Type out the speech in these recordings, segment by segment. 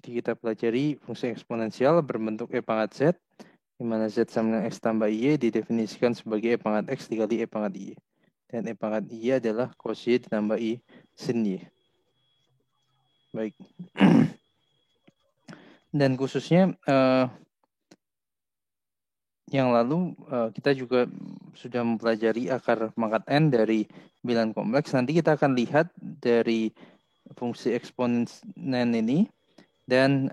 Jadi kita pelajari fungsi eksponensial berbentuk E pangkat Z, di mana Z sama dengan X tambah Y didefinisikan sebagai E pangkat X dikali E pangkat Y. Dan E pangkat Y adalah cos Y ditambah I sin Y. Baik. Dan khususnya yang lalu kita juga sudah mempelajari akar pangkat N dari bilangan kompleks. Nanti kita akan lihat dari fungsi eksponen ini dan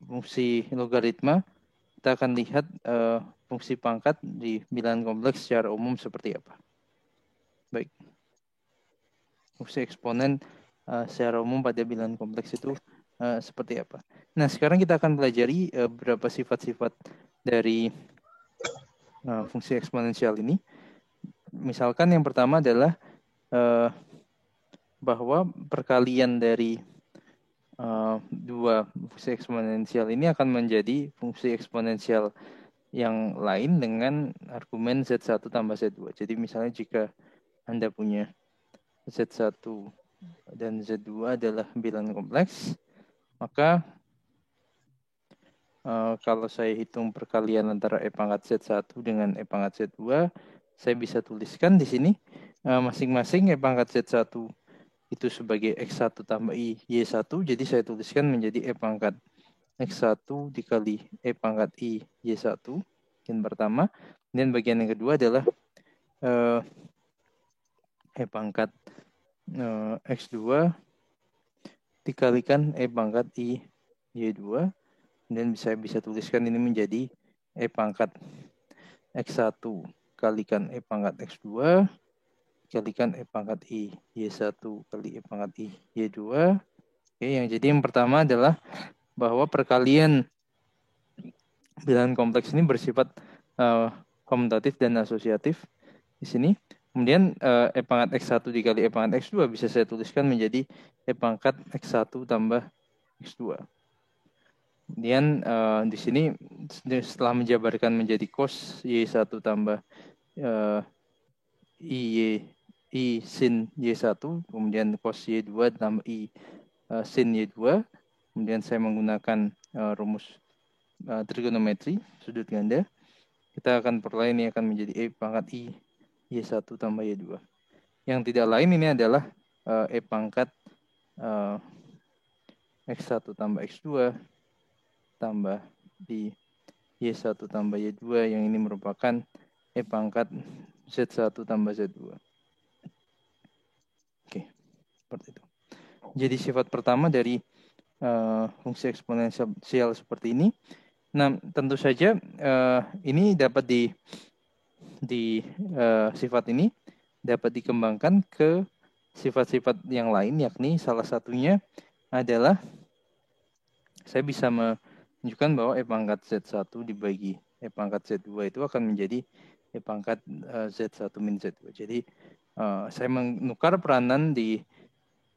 fungsi logaritma. Kita akan lihat fungsi pangkat di bilangan kompleks secara umum seperti apa. Baik. Fungsi eksponen secara umum pada bilangan kompleks itu seperti apa. Nah, sekarang kita akan pelajari beberapa sifat-sifat dari fungsi eksponensial ini. Misalkan yang pertama adalah bahwa perkalian dari dua fungsi eksponensial ini akan menjadi fungsi eksponensial yang lain dengan argumen Z1 tambah Z2. Jadi misalnya jika Anda punya Z1 dan Z2 adalah bilangan kompleks, maka kalau saya hitung perkalian antara E pangkat Z1 dengan E pangkat Z2, saya bisa tuliskan di sini masing-masing E pangkat Z1 itu sebagai X1 tambah I Y1. Jadi saya tuliskan menjadi E pangkat X1 dikali E pangkat I Y1. Yang pertama. Dan bagian yang kedua adalah E pangkat X2 dikalikan E pangkat I Y2. Dan saya bisa tuliskan ini menjadi E pangkat X1 kalikan E pangkat X2 kalikan E pangkat I Y1 kali E pangkat I Y2. Oke, yang pertama adalah bahwa perkalian bilangan kompleks ini bersifat komutatif dan asosiatif di sini. Kemudian E pangkat X1 dikali E pangkat X2 bisa saya tuliskan menjadi E pangkat X1 tambah X2. Kemudian di sini setelah menjabarkan menjadi cos Y1 tambah I sin Y1, kemudian cos Y2 tambah I sin Y2. Kemudian saya menggunakan rumus trigonometri sudut ganda. Kita akan peroleh ini akan menjadi E pangkat I Y1 tambah Y2. Yang tidak lain ini adalah E pangkat X1 tambah X2 tambah I Y1 tambah Y2 yang ini merupakan E pangkat Z1 tambah Z2. Oke, seperti itu. Jadi sifat pertama dari fungsi eksponensial seperti ini. Nah, tentu saja ini dapat sifat ini dapat dikembangkan ke sifat-sifat yang lain, yakni salah satunya adalah saya bisa menunjukkan bahwa E pangkat Z1 dibagi E pangkat Z2 itu akan menjadi E pangkat Z1 min Z2. Jadi saya menukar peranan di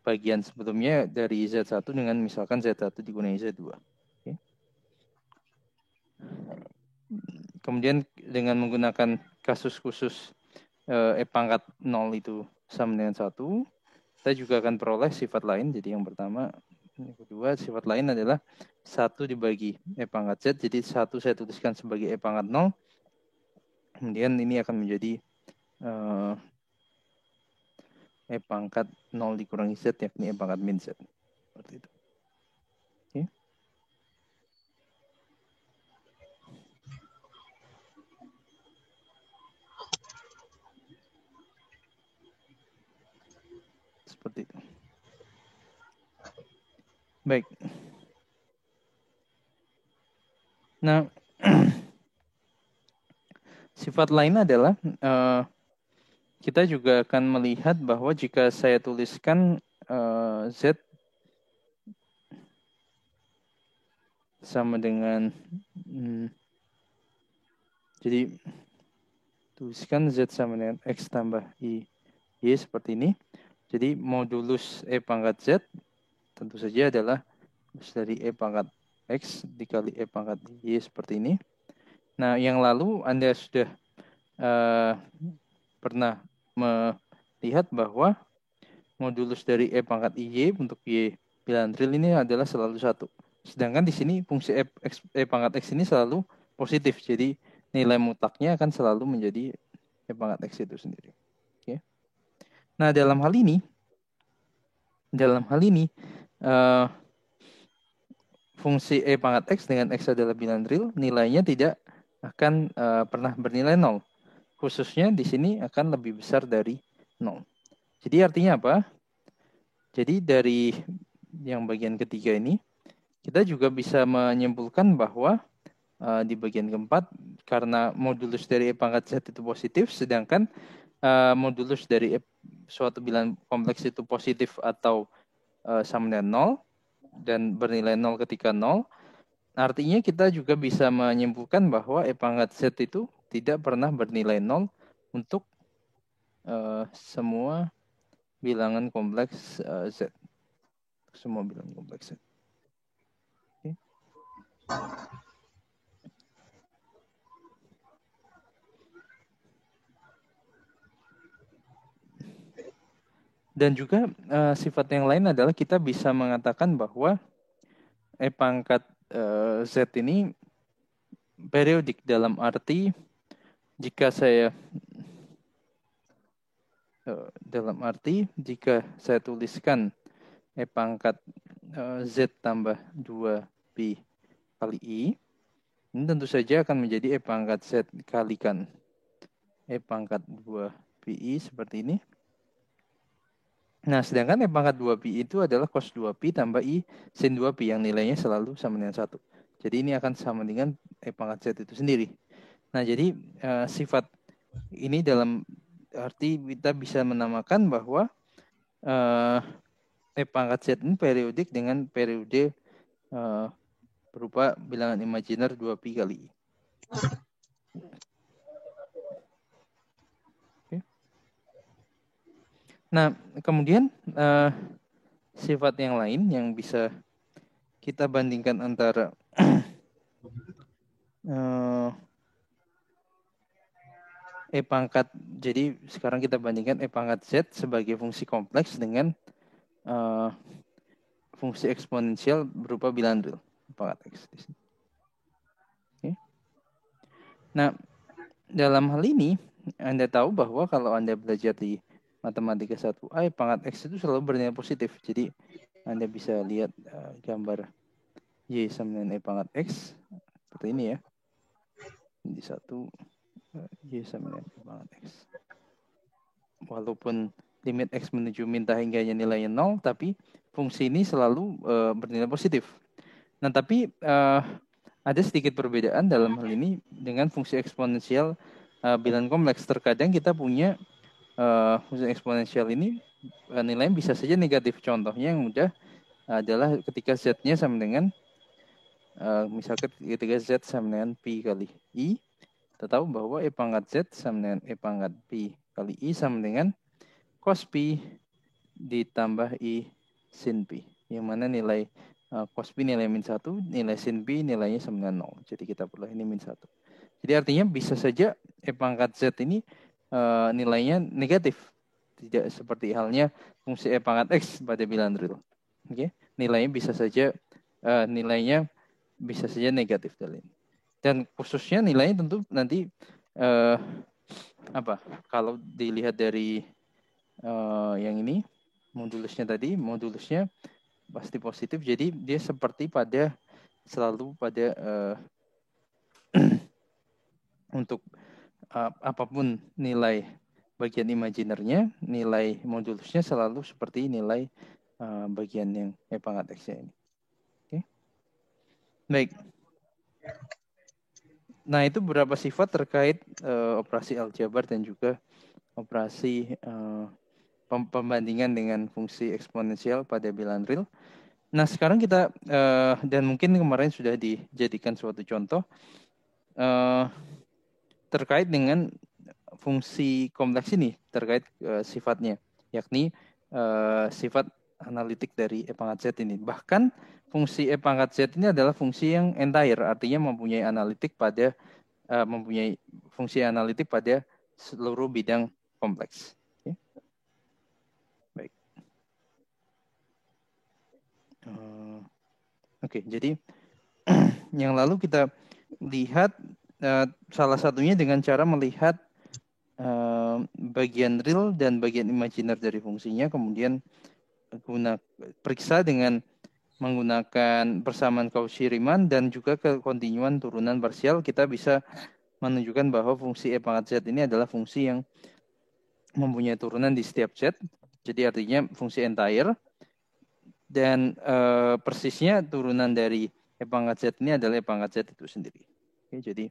bagian sebelumnya dari Z1 dengan misalkan Z1 dikurangi Z2. Oke. Kemudian dengan menggunakan kasus khusus E pangkat 0 itu sama dengan 1, kita juga akan peroleh sifat lain. Jadi yang pertama, yang kedua, sifat lain adalah 1 dibagi E pangkat Z. Jadi 1 saya tuliskan sebagai E pangkat 0. Kemudian ini akan menjadi E pangkat 0 dikurangi Z, yakni E pangkat min Z. Seperti itu. Oke. Seperti itu. Baik. Nah, sifat lain adalah kita juga akan melihat bahwa jika saya tuliskan Z sama dengan jadi tuliskan Z sama dengan X tambah I Y seperti ini. Jadi modulus E pangkat Z tentu saja adalah dari E pangkat X dikali E pangkat Y seperti ini. Nah, yang lalu Anda sudah pernah melihat bahwa modulus dari E pangkat Y untuk Y bilangan real ini adalah selalu 1. Sedangkan di sini fungsi e pangkat X ini selalu positif. Jadi nilai mutlaknya akan selalu menjadi e pangkat X itu sendiri. Oke. Nah, dalam hal ini fungsi e pangkat X dengan X adalah bilangan real, nilainya tidak akan pernah bernilai 0. Khususnya di sini akan lebih besar dari 0. Jadi artinya apa? Jadi dari yang bagian ketiga ini, kita juga bisa menyimpulkan bahwa di bagian keempat, karena modulus dari E pangkat Z itu positif, sedangkan modulus dari suatu bilangan kompleks itu positif atau sama dengan 0, dan bernilai 0 ketika 0, artinya kita juga bisa menyimpulkan bahwa E pangkat Z itu tidak pernah bernilai 0 untuk semua bilangan kompleks Z. Semua bilangan kompleks Z. Okay. Dan juga sifat yang lain adalah kita bisa mengatakan bahwa E pangkat Z ini periodik, dalam arti jika saya tuliskan E pangkat Z tambah 2pi kali I, ini tentu saja akan menjadi E pangkat Z kalikan E pangkat 2pi I seperti ini. Nah, sedangkan E pangkat 2pi itu adalah cos 2pi tambah I sin 2pi yang nilainya selalu sama dengan 1. Jadi ini akan sama dengan E pangkat Z itu sendiri. Nah, jadi sifat ini dalam arti kita bisa menamakan bahwa E pangkat Z ini periodik dengan periode berupa bilangan imajiner 2pi kali I. Okay. Nah, kemudian sifat yang lain yang bisa kita bandingkan antara E pangkat, jadi sekarang kita bandingkan E pangkat Z sebagai fungsi kompleks dengan fungsi eksponensial berupa bilangan real E pangkat X. Okay. Nah, dalam hal ini Anda tahu bahwa kalau Anda belajar di matematika 1A, E pangkat X itu selalu bernilai positif. Jadi Anda bisa lihat gambar Y sama dengan E pangkat X seperti ini ya. Di 1 Y sama dengan E pangkat X. Walaupun limit X menuju min hingga nilainya 0, tapi fungsi ini selalu bernilai positif. Nah, tapi ada sedikit perbedaan dalam hal ini dengan fungsi eksponensial bilangan kompleks. Terkadang kita punya fungsi eksponensial ini nilainya bisa saja negatif. Contohnya yang mudah adalah ketika Z-nya sama dengan misalkan ketika Z sama dengan pi kali I, kita tahu bahwa E pangkat Z sama dengan E pangkat pi kali I sama dengan cos pi ditambah I sin pi. Yang mana nilai cos pi nilai min 1, nilai sin pi nilainya sama dengan 0. Jadi kita perlu ini min 1. Jadi artinya bisa saja E pangkat Z ini nilainya negatif. Tidak seperti halnya fungsi E pangkat X pada bilangan real. Okay? Nilainya bisa saja negatif dari ini. Dan khususnya nilainya tentu nanti kalau dilihat dari yang ini modulusnya pasti positif. Jadi dia selalu pada untuk apapun nilai bagian imajinernya, nilai modulusnya selalu seperti nilai bagian yang E pangkat X-nya ini. Okay. Baik. Nah, itu beberapa sifat terkait operasi aljabar dan juga operasi pembandingan dengan fungsi eksponensial pada bilangan real. Nah, sekarang kita dan mungkin kemarin sudah dijadikan suatu contoh terkait dengan fungsi kompleks ini, terkait sifatnya, yakni sifat analitik dari E pangkat Z ini. Bahkan fungsi E pangkat Z ini adalah fungsi yang entire, artinya mempunyai fungsi analitik pada seluruh bidang kompleks. Okay. Baik. Oke, jadi yang lalu kita lihat salah satunya dengan cara melihat bagian real dan bagian imajiner dari fungsinya, kemudian periksa dengan menggunakan persamaan Cauchy-Riemann dan juga kekontinuan turunan parsial, kita bisa menunjukkan bahwa fungsi e pangkat z ini adalah fungsi yang mempunyai turunan di setiap z. Jadi artinya fungsi entire. Dan persisnya turunan dari e pangkat z ini adalah e pangkat z itu sendiri. Oke, jadi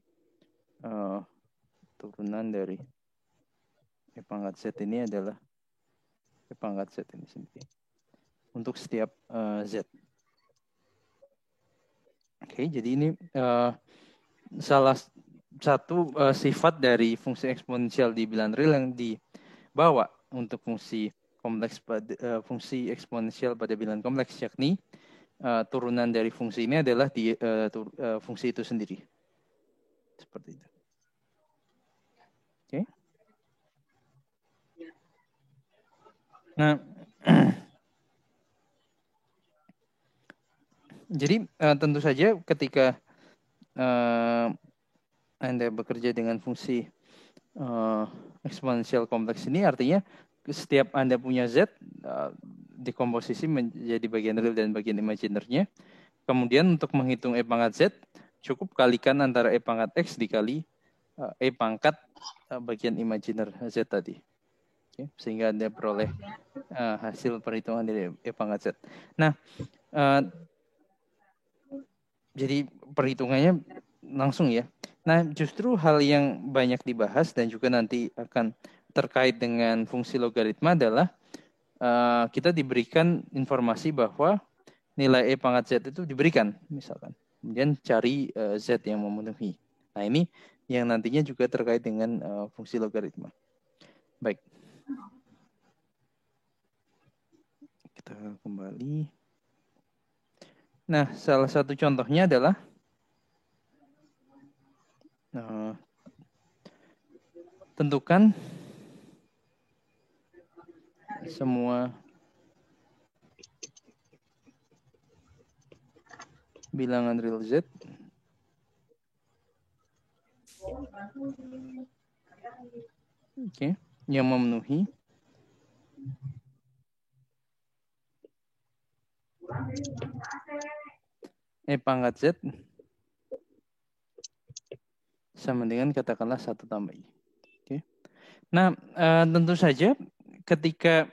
turunan dari e pangkat z ini adalah e pangkat z ini sendiri untuk setiap z. Oke, jadi ini salah satu sifat dari fungsi eksponensial di bilangan real yang dibawa untuk fungsi kompleks fungsi eksponensial pada bilangan kompleks, yakni turunan dari fungsi ini adalah di fungsi itu sendiri. Seperti itu. Oke. Nah, jadi tentu saja ketika Anda bekerja dengan fungsi eksponensial kompleks ini, artinya setiap Anda punya Z, dikomposisi menjadi bagian real dan bagian imaginernya. Kemudian untuk menghitung E pangkat Z, cukup kalikan antara E pangkat X dikali E pangkat bagian imajiner Z tadi. Oke, sehingga Anda peroleh hasil perhitungan dari E pangkat Z. Nah, jadi perhitungannya langsung ya. Nah, justru hal yang banyak dibahas dan juga nanti akan terkait dengan fungsi logaritma adalah kita diberikan informasi bahwa nilai E pangkat Z itu diberikan, misalkan. Kemudian cari Z yang memenuhi. Nah, ini yang nantinya juga terkait dengan fungsi logaritma. Baik. Kita kembali. Nah, salah satu contohnya adalah tentukan semua bilangan real Z yang memenuhi E pangkat Z sama dengan katakanlah 1 tambah I. Oke. Nah, tentu saja ketika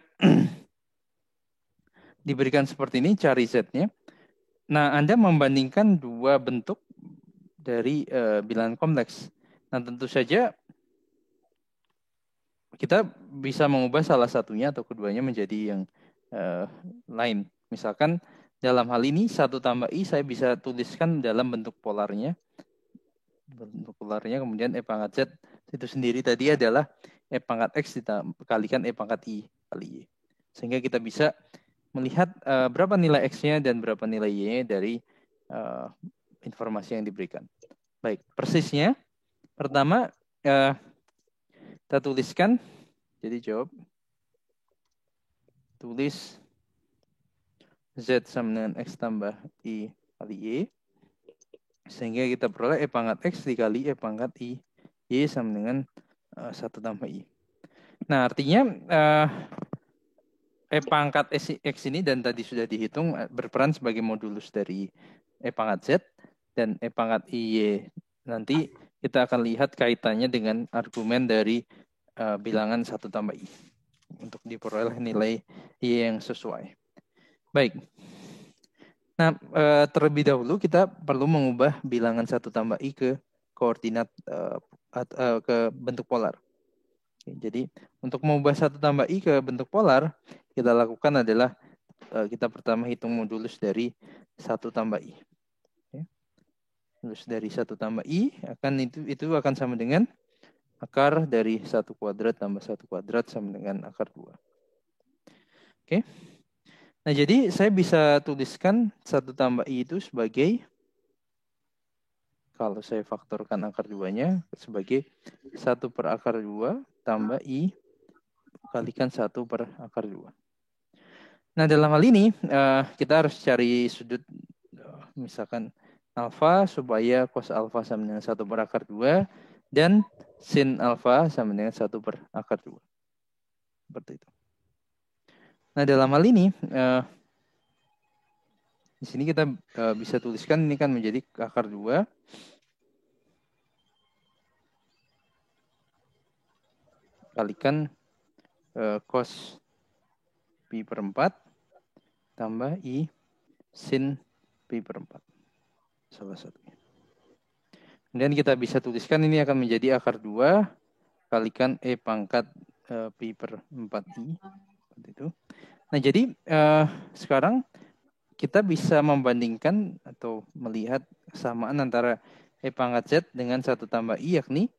diberikan seperti ini, cari Z-nya. Nah, Anda membandingkan dua bentuk dari bilangan kompleks. Nah, tentu saja kita bisa mengubah salah satunya atau keduanya menjadi yang lain. Misalkan dalam hal ini 1 tambah I saya bisa tuliskan dalam bentuk polarnya. Bentuk polarnya kemudian E pangkat Z itu sendiri tadi adalah E pangkat X dikalikan E pangkat I kali Y. Sehingga kita bisa melihat berapa nilai X-nya dan berapa nilai Y-nya dari informasi yang diberikan. Baik, persisnya. Pertama, kita tuliskan. Jadi jawab. Tulis Z sama dengan X tambah I kali Y. Sehingga kita peroleh E pangkat X dikali E pangkat I. Y sama dengan 1 tambah I. Nah, artinya E pangkat X ini dan tadi sudah dihitung berperan sebagai modulus dari E pangkat Z. Dan E pangkat IY nanti kita akan lihat kaitannya dengan argumen dari bilangan 1 tambah I. Untuk diperoleh nilai Y yang sesuai. Baik. Nah, terlebih dahulu kita perlu mengubah bilangan 1 tambah I ke koordinat ke bentuk polar. Jadi untuk mengubah 1 tambah I ke bentuk polar, kita lakukan adalah kita pertama hitung modulus dari 1 tambah I. Modulus dari 1 tambah I itu akan sama dengan akar dari 1 kuadrat tambah 1 kuadrat sama dengan akar 2. Oke. Nah, jadi saya bisa tuliskan 1 tambah I itu sebagai, kalau saya faktorkan akar 2-nya, sebagai 1 per akar 2 tambah I kalikan 1 per akar 2. Nah, dalam hal ini kita harus cari sudut misalkan alfa supaya cos alfa sama dengan 1 per akar 2 dan sin alfa sama dengan 1 per akar 2. Seperti itu. Nah, dalam hal ini di sini kita bisa tuliskan ini kan menjadi akar 2 kalikan cos pi per 4 tambah i sin pi per 4. Salah satunya. Kemudian kita bisa tuliskan ini akan menjadi akar 2 kalikan e pangkat pi per 4i. Seperti itu. Nah, jadi sekarang kita bisa membandingkan atau melihat kesamaan antara e pangkat z dengan 1 tambah i, yakni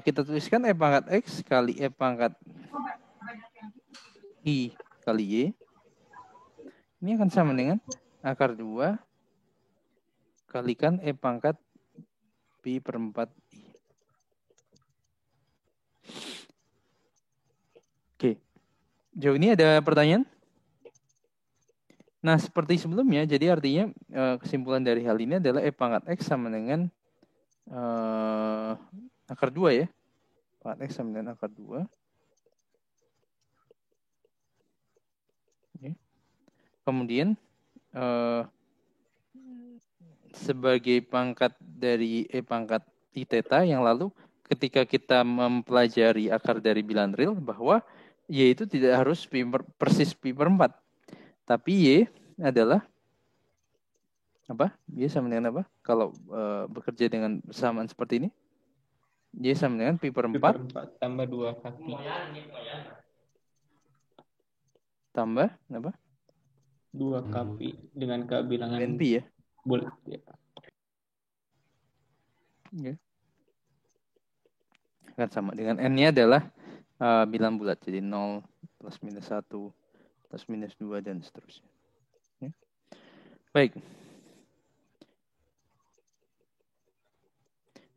kita tuliskan e pangkat x kali e pangkat i kali y. Ini akan sama dengan akar 2 kalikan e pangkat pi per 4i. Oke. Jauh ini ada pertanyaan? Nah, seperti sebelumnya, jadi artinya kesimpulan dari hal ini adalah e pangkat x sama dengan akar 2 ya. Pangkat x sama dengan akar 2. Oke. Kemudian sebagai pangkat dari e pangkat i theta yang lalu ketika kita mempelajari akar dari bilan real bahwa y itu tidak harus persis pi per 4. Tapi y adalah apa? Y sama dengan apa? Kalau bekerja dengan persamaan seperti ini. Y sama dengan pi per 4. Pi per 4 tambah 2 kaki. Tambah apa? 2 kaki dengan kebilangan NP ya. bulat ya. Okay. Akan sama dengan n-nya adalah bilang bulat. Jadi 0 plus minus 1 plus minus 2 dan seterusnya. Okay. Baik.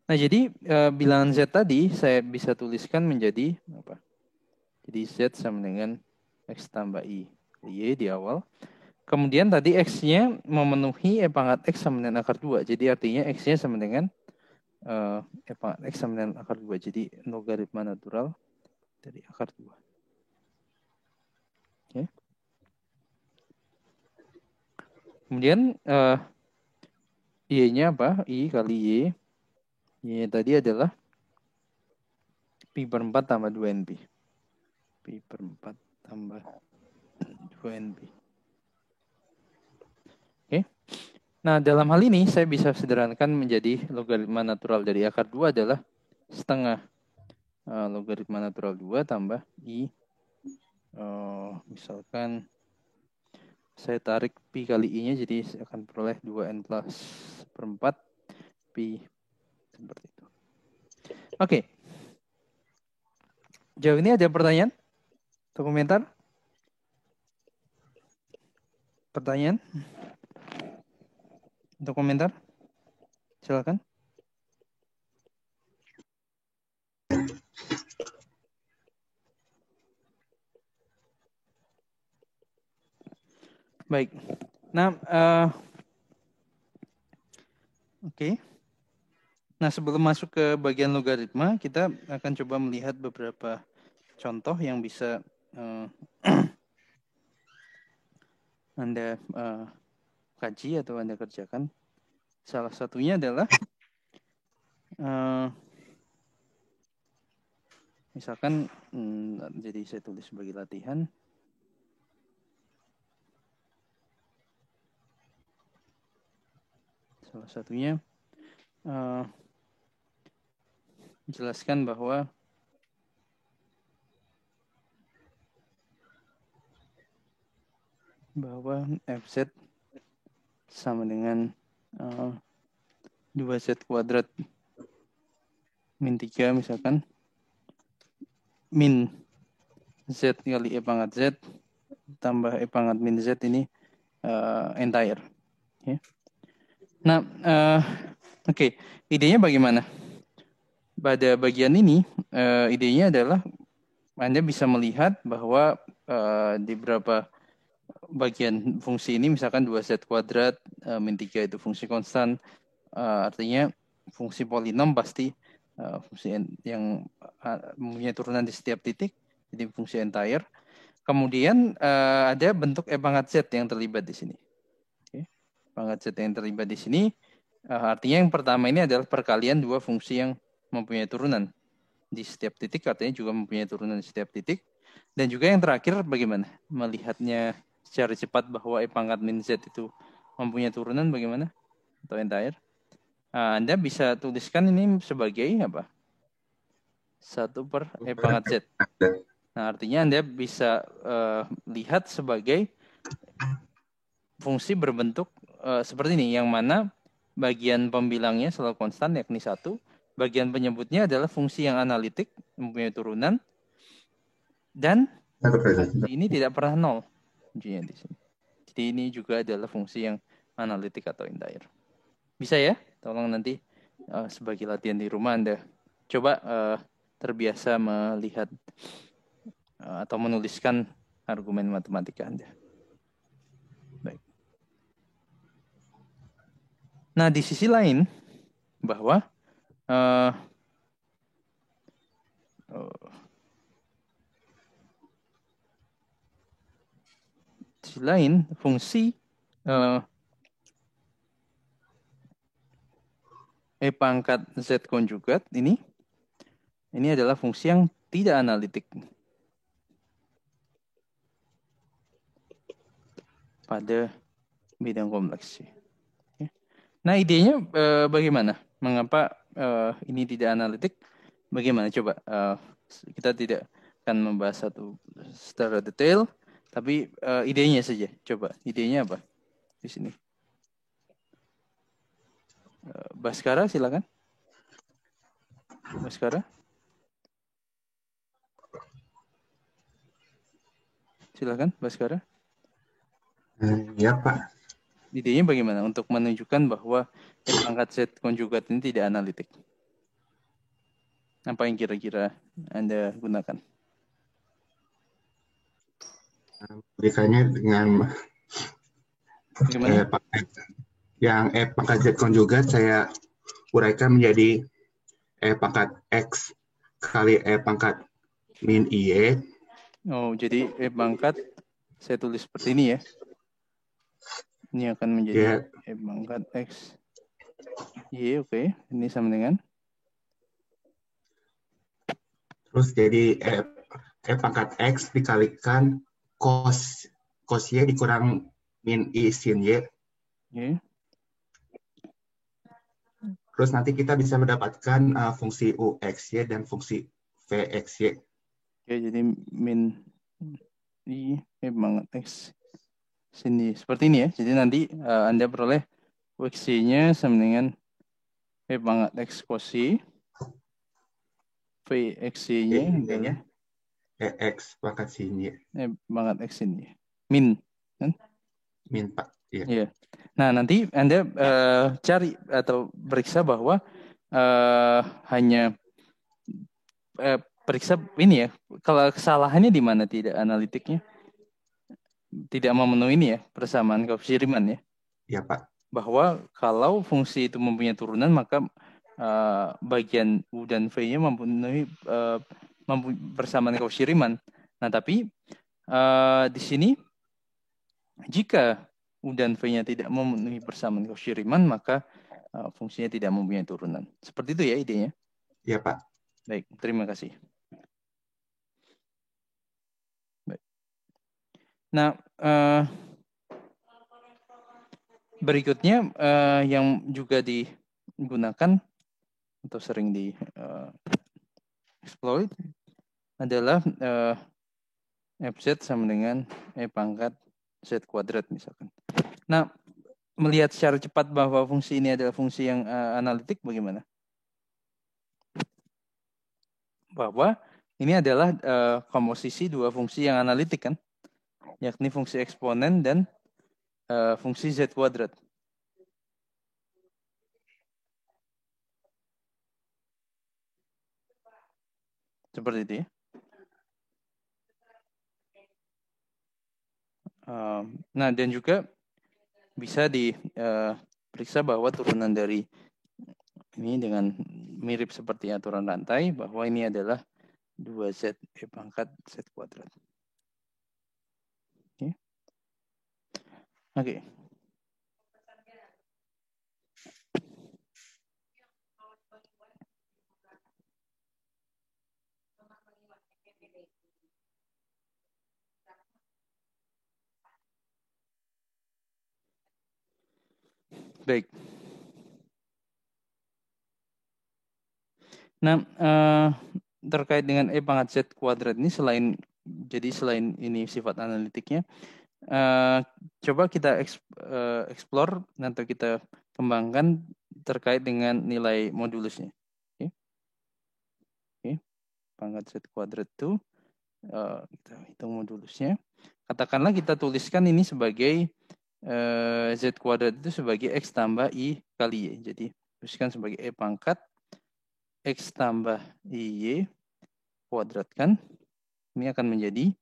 Nah, jadi bilangan Z tadi saya bisa tuliskan menjadi apa? Jadi Z sama dengan X tambah I. Y di awal. Kemudian tadi X-nya memenuhi E pangkat X sama dengan akar 2. Jadi artinya X-nya sama dengan E pangkat X sama dengan akar 2. Jadi logaritma natural dari akar 2. Okay. Kemudian Y-nya apa? I kali Y. Y tadi adalah pi per 4 tambah 2NP. Pi per 4 tambah 2NP. Oke. Nah, dalam hal ini saya bisa sederhanakan menjadi logaritma natural dari akar 2 adalah setengah logaritma natural 2 tambah I. Misalkan saya tarik pi kali I-nya jadi saya akan peroleh 2N plus per 4 pi seperti itu. Oke. Jauh ini ada pertanyaan atau komentar? Pertanyaan? Untuk komentar? Silakan. Baik. Nah, oke. Nah, sebelum masuk ke bagian logaritma, kita akan coba melihat beberapa contoh yang bisa Anda kaji atau Anda kerjakan. Salah satunya adalah misalkan, jadi saya tulis sebagai latihan. Salah satunya jelaskan bahwa FZ sama dengan 2Z kuadrat min 3 misalkan. Min Z kali E pangkat Z tambah E pangkat min Z ini entire. Okay. Nah, oke. Idenya bagaimana? Pada bagian ini, idenya adalah Anda bisa melihat bahwa di beberapa bagian fungsi ini misalkan 2z kuadrat min 3 itu fungsi konstan. Artinya fungsi polinom pasti fungsi yang mempunyai turunan di setiap titik, jadi fungsi entire. Kemudian ada bentuk E pangkat Z yang terlibat di sini. Oke. Pangkat Z yang terlibat di sini artinya yang pertama ini adalah perkalian dua fungsi yang mempunyai turunan di setiap titik, artinya juga mempunyai turunan di setiap titik. Dan juga yang terakhir bagaimana melihatnya secara cepat bahwa E pangkat min Z itu mempunyai turunan bagaimana? Atau entire? Anda bisa tuliskan ini sebagai apa? 1/E pangkat Z. Nah, artinya Anda bisa lihat sebagai fungsi berbentuk seperti ini, yang mana bagian pembilangnya selalu konstan, yakni 1. Bagian penyebutnya adalah fungsi yang analitik, mempunyai turunan, dan ini tidak pernah 0. Kuncinya di sini. Jadi ini juga adalah fungsi yang analitik atau entire. Bisa ya? Tolong nanti sebagai latihan di rumah Anda coba terbiasa melihat atau menuliskan argumen matematika Anda. Baik. Nah, di sisi lain bahwa di sisi lain fungsi E pangkat Z konjugat ini adalah fungsi yang tidak analitik pada bidang kompleks. Nah, idenya bagaimana? Mengapa ini tidak analitik? Bagaimana? Coba kita tidak akan membahas satu secara detail, tapi idenya saja. Coba, idenya apa di sini? Baskara, silakan. Baskara. Silakan, Baskara. Ya, Pak. Idenya bagaimana untuk menunjukkan bahwa E pangkat Z konjugat ini tidak analitik? Apa yang kira-kira Anda gunakan? Berikannya dengan yang E pangkat Z konjugat saya uraikan menjadi E pangkat X kali E pangkat min Y. Oh, jadi E pangkat saya tulis seperti ini ya. Ini akan menjadi E pangkat X Y, oke. Ini sama dengan? Terus jadi E pangkat X dikalikan cos Y dikurang min I sin Y. Okay. Terus nanti kita bisa mendapatkan fungsi UXY dan fungsi VXY. Oke, jadi min I E pangkat X sini. Seperti ini ya. Jadi nanti Anda peroleh UXY-nya sama dengan E pangkat X cos Y. VXY-nya adalah X pangkat sin Y. E pangkat X ini. Min. Kan? Min, Pak. Iya. Yeah. Nah, nanti Anda cari atau periksa bahwa hanya periksa ini ya. Kalau kesalahannya di mana tidak analitiknya? Tidak memenuhi ini ya, persamaan koefisien Riemann ya. Iya, Pak. Bahwa kalau fungsi itu mempunyai turunan, maka bagian U dan V-nya mempunyai persamaan koefisien Riemann. Nah, tapi di sini jika U dan V-nya tidak memenuhi persamaan koefisien Riemann, maka fungsinya tidak mempunyai turunan. Seperti itu ya idenya? Iya, Pak. Baik, terima kasih. Baik. Nah, berikutnya yang juga digunakan atau sering di exploit adalah FZ sama dengan E pangkat Z kuadrat misalkan. Nah, melihat secara cepat bahwa fungsi ini adalah fungsi yang analitik bagaimana? Bahwa ini adalah komposisi dua fungsi yang analitik kan, yakni fungsi eksponen dan fungsi Z kuadrat. Seperti itu ya. Nah, dan juga bisa diperiksa bahwa turunan dari ini dengan mirip seperti aturan rantai, bahwa ini adalah 2Z E pangkat Z kuadrat. Oke. Baik. Nah, terkait dengan E pangkat Z kuadrat ini selain ini sifat analitiknya, coba kita explore atau kita kembangkan terkait dengan nilai modulusnya. Oke. Pangkat Z kuadrat itu kita hitung modulusnya. Katakanlah kita tuliskan ini sebagai Z kuadrat itu sebagai X tambah I kali Y. Jadi tuliskan sebagai E pangkat X tambah IY kuadratkan. Ini akan menjadi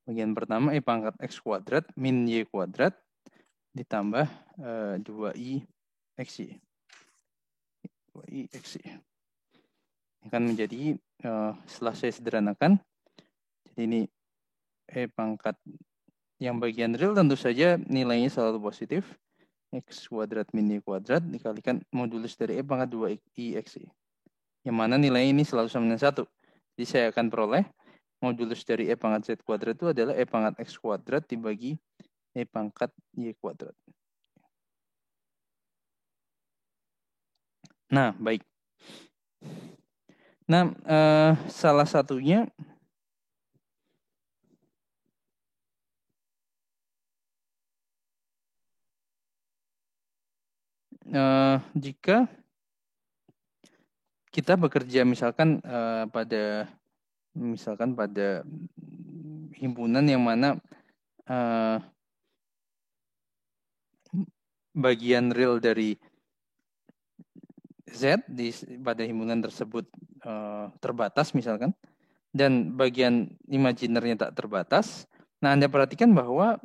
bagian pertama E pangkat X kuadrat min Y kuadrat ditambah 2I XY. 2I XY. Akan menjadi, setelah saya sederhanakan, jadi ini E pangkat yang bagian real tentu saja nilainya selalu positif. X kuadrat min Y kuadrat dikalikan modulus dari E pangkat 2I XY. Yang mana nilai ini selalu sama dengan 1. Jadi saya akan peroleh modulus dari E pangkat Z kuadrat itu adalah E pangkat X kuadrat dibagi E pangkat Y kuadrat. Nah, baik. Nah, salah satunya jika kita bekerja misalkan pada himpunan yang mana bagian real dari Z pada himpunan tersebut terbatas misalkan, dan bagian imajinernya tak terbatas. Nah, Anda perhatikan bahwa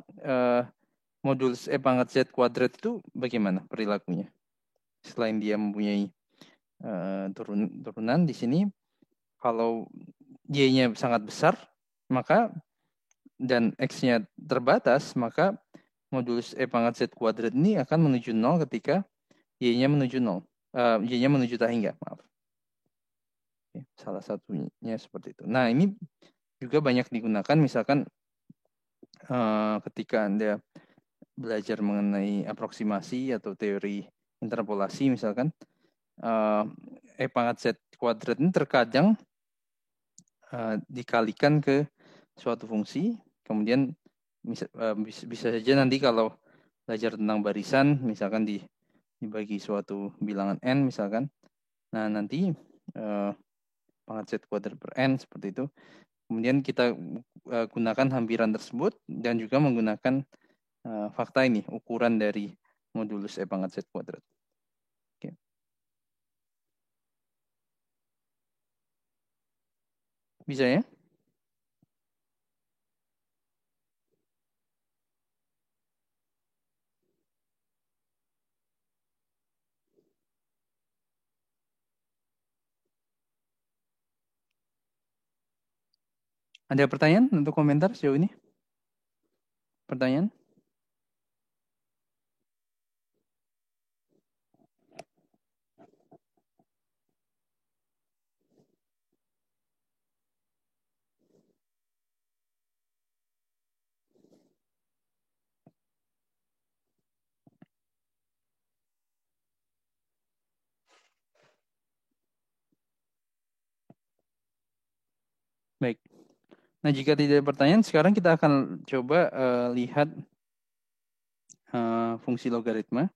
modulus E pangkat Z kuadrat itu bagaimana perilakunya? Selain dia mempunyai turunan di sini, kalau Y-nya sangat besar, maka dan X-nya terbatas, maka modulus E pangkat Z kuadrat ini akan menuju 0 ketika Y-nya menuju 0. Y-nya menuju tak hingga, maaf. Oke, salah satunya seperti itu. Nah, ini juga banyak digunakan misalkan ketika Anda belajar mengenai aproksimasi atau teori interpolasi misalkan, E pangkat Z kuadrat ini terkadang dikalikan ke suatu fungsi, kemudian bisa saja nanti kalau belajar tentang barisan, misalkan dibagi suatu bilangan n misalkan, nah nanti pangkat Z kuadrat per n seperti itu, kemudian kita gunakan hampiran tersebut dan juga menggunakan fakta ini, ukuran dari modulus E pangkat Z kuadrat. Oke. Bisa ya? Ada pertanyaan untuk komentar sejauh ini? Pertanyaan? Baik. Nah, jika tidak ada pertanyaan, sekarang kita akan coba lihat fungsi logaritma.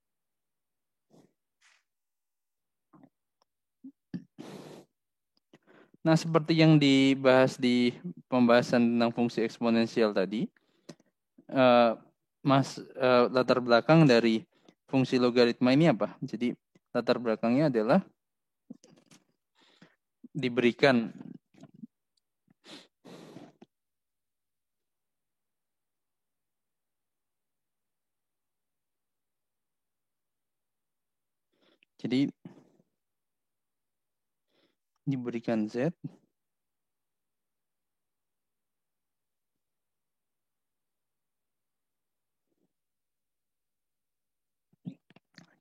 Nah, seperti yang dibahas di pembahasan tentang fungsi eksponensial tadi, latar belakang dari fungsi logaritma ini apa? Jadi, latar belakangnya adalah diberikan Jadi diberikan Z,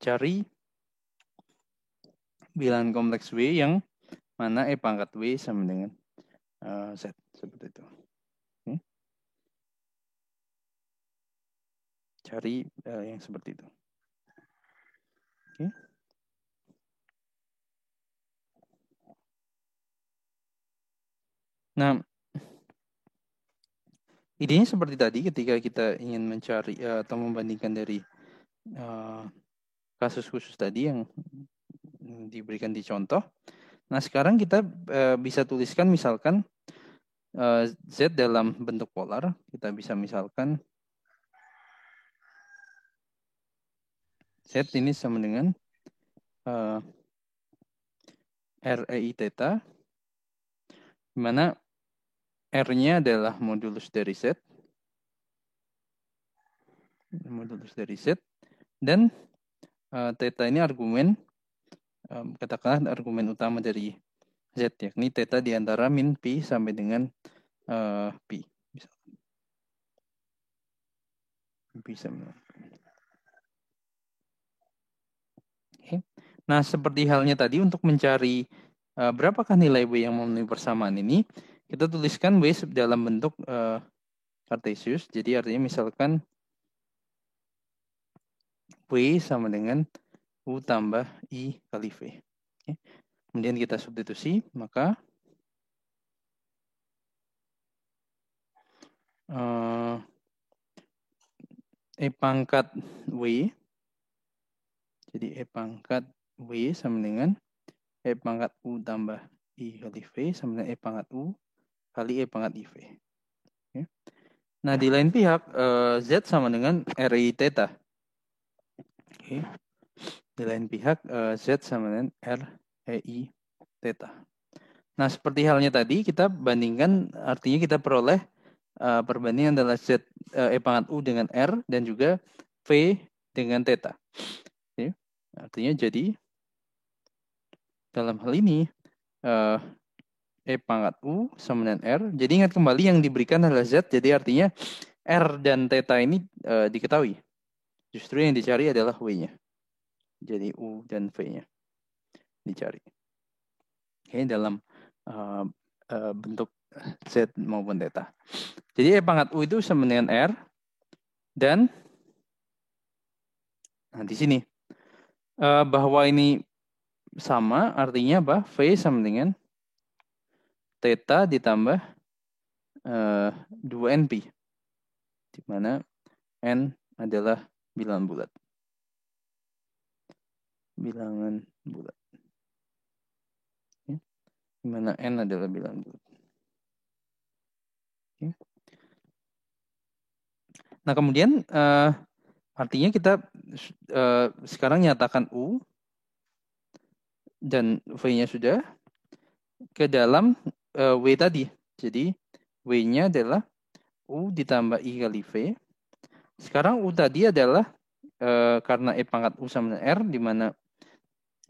cari bilangan kompleks W yang mana E pangkat W sama dengan Z. Seperti itu. Oke. Cari yang seperti itu. Oke. Nah, idenya seperti tadi ketika kita ingin mencari atau membandingkan dari kasus khusus tadi yang diberikan di contoh. Nah, sekarang kita bisa tuliskan misalkan Z dalam bentuk polar. Kita bisa misalkan Z ini sama dengan REI theta, di mana R-nya adalah modulus dari Z. Modulus dari Z. Dan theta ini argumen, katakanlah argumen utama dari Z, yakni theta di antara min pi sampai dengan pi. Bisa. Okay. Nah, seperti halnya tadi untuk mencari berapakah nilai W yang memenuhi persamaan ini, kita tuliskan W dalam bentuk Cartesius. Jadi artinya misalkan W sama dengan U tambah I kali V. Okay. Kemudian kita substitusi, maka E pangkat W, jadi E pangkat W sama dengan E pangkat U tambah I kali V sama dengan E pangkat U kali E pangkat IV. Okay. Nah, di lain pihak, Z sama dengan RI theta. Okay. Di lain pihak, Z sama dengan REI theta. Nah, seperti halnya tadi, kita bandingkan, artinya kita peroleh perbandingan adalah Z E pangkat U dengan R dan juga V dengan theta. Okay. Artinya jadi, dalam hal ini, E pangkat U sama dengan R. Jadi ingat kembali yang diberikan adalah Z, jadi artinya R dan theta ini diketahui. Justru yang dicari adalah W-nya. Jadi U dan V-nya dicari. Oke, dalam bentuk Z maupun theta. Jadi E pangkat U itu sama dengan R. Dan nah di sini bahwa ini sama artinya apa? V sama dengan theta ditambah 2NP. Di mana N adalah bilangan bulat. Bilangan bulat. Di mana N adalah bilangan bulat. Oke. Nah, kemudian artinya kita sekarang nyatakan U dan V-nya sudah ke dalam W tadi. Jadi W-nya adalah U ditambah I kali V. Sekarang U tadi adalah karena E pangkat U sama dengan R, di mana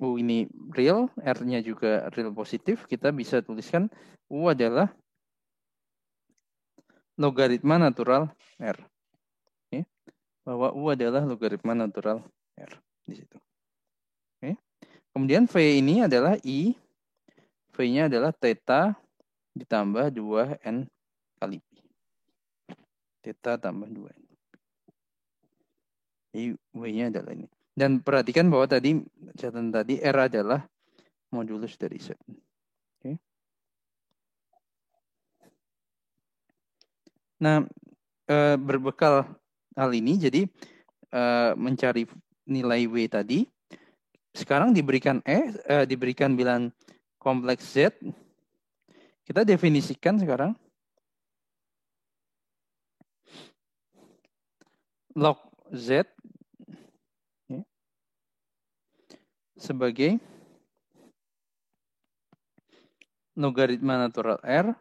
U ini real, R-nya juga real positif, kita bisa tuliskan U adalah logaritma natural R. Okay. Bahwa U adalah logaritma natural R di situ. Okay. Kemudian V ini adalah I, V-nya adalah theta ditambah 2N kali Pi. Theta tambah 2N. Jadi W-nya adalah ini. Dan perhatikan bahwa tadi, catatan tadi, R adalah modulus dari Z. Okay. Nah, berbekal hal ini, jadi mencari nilai W tadi, sekarang diberikan diberikan bilangan kompleks Z, kita definisikan sekarang log Z sebagai logaritma natural R,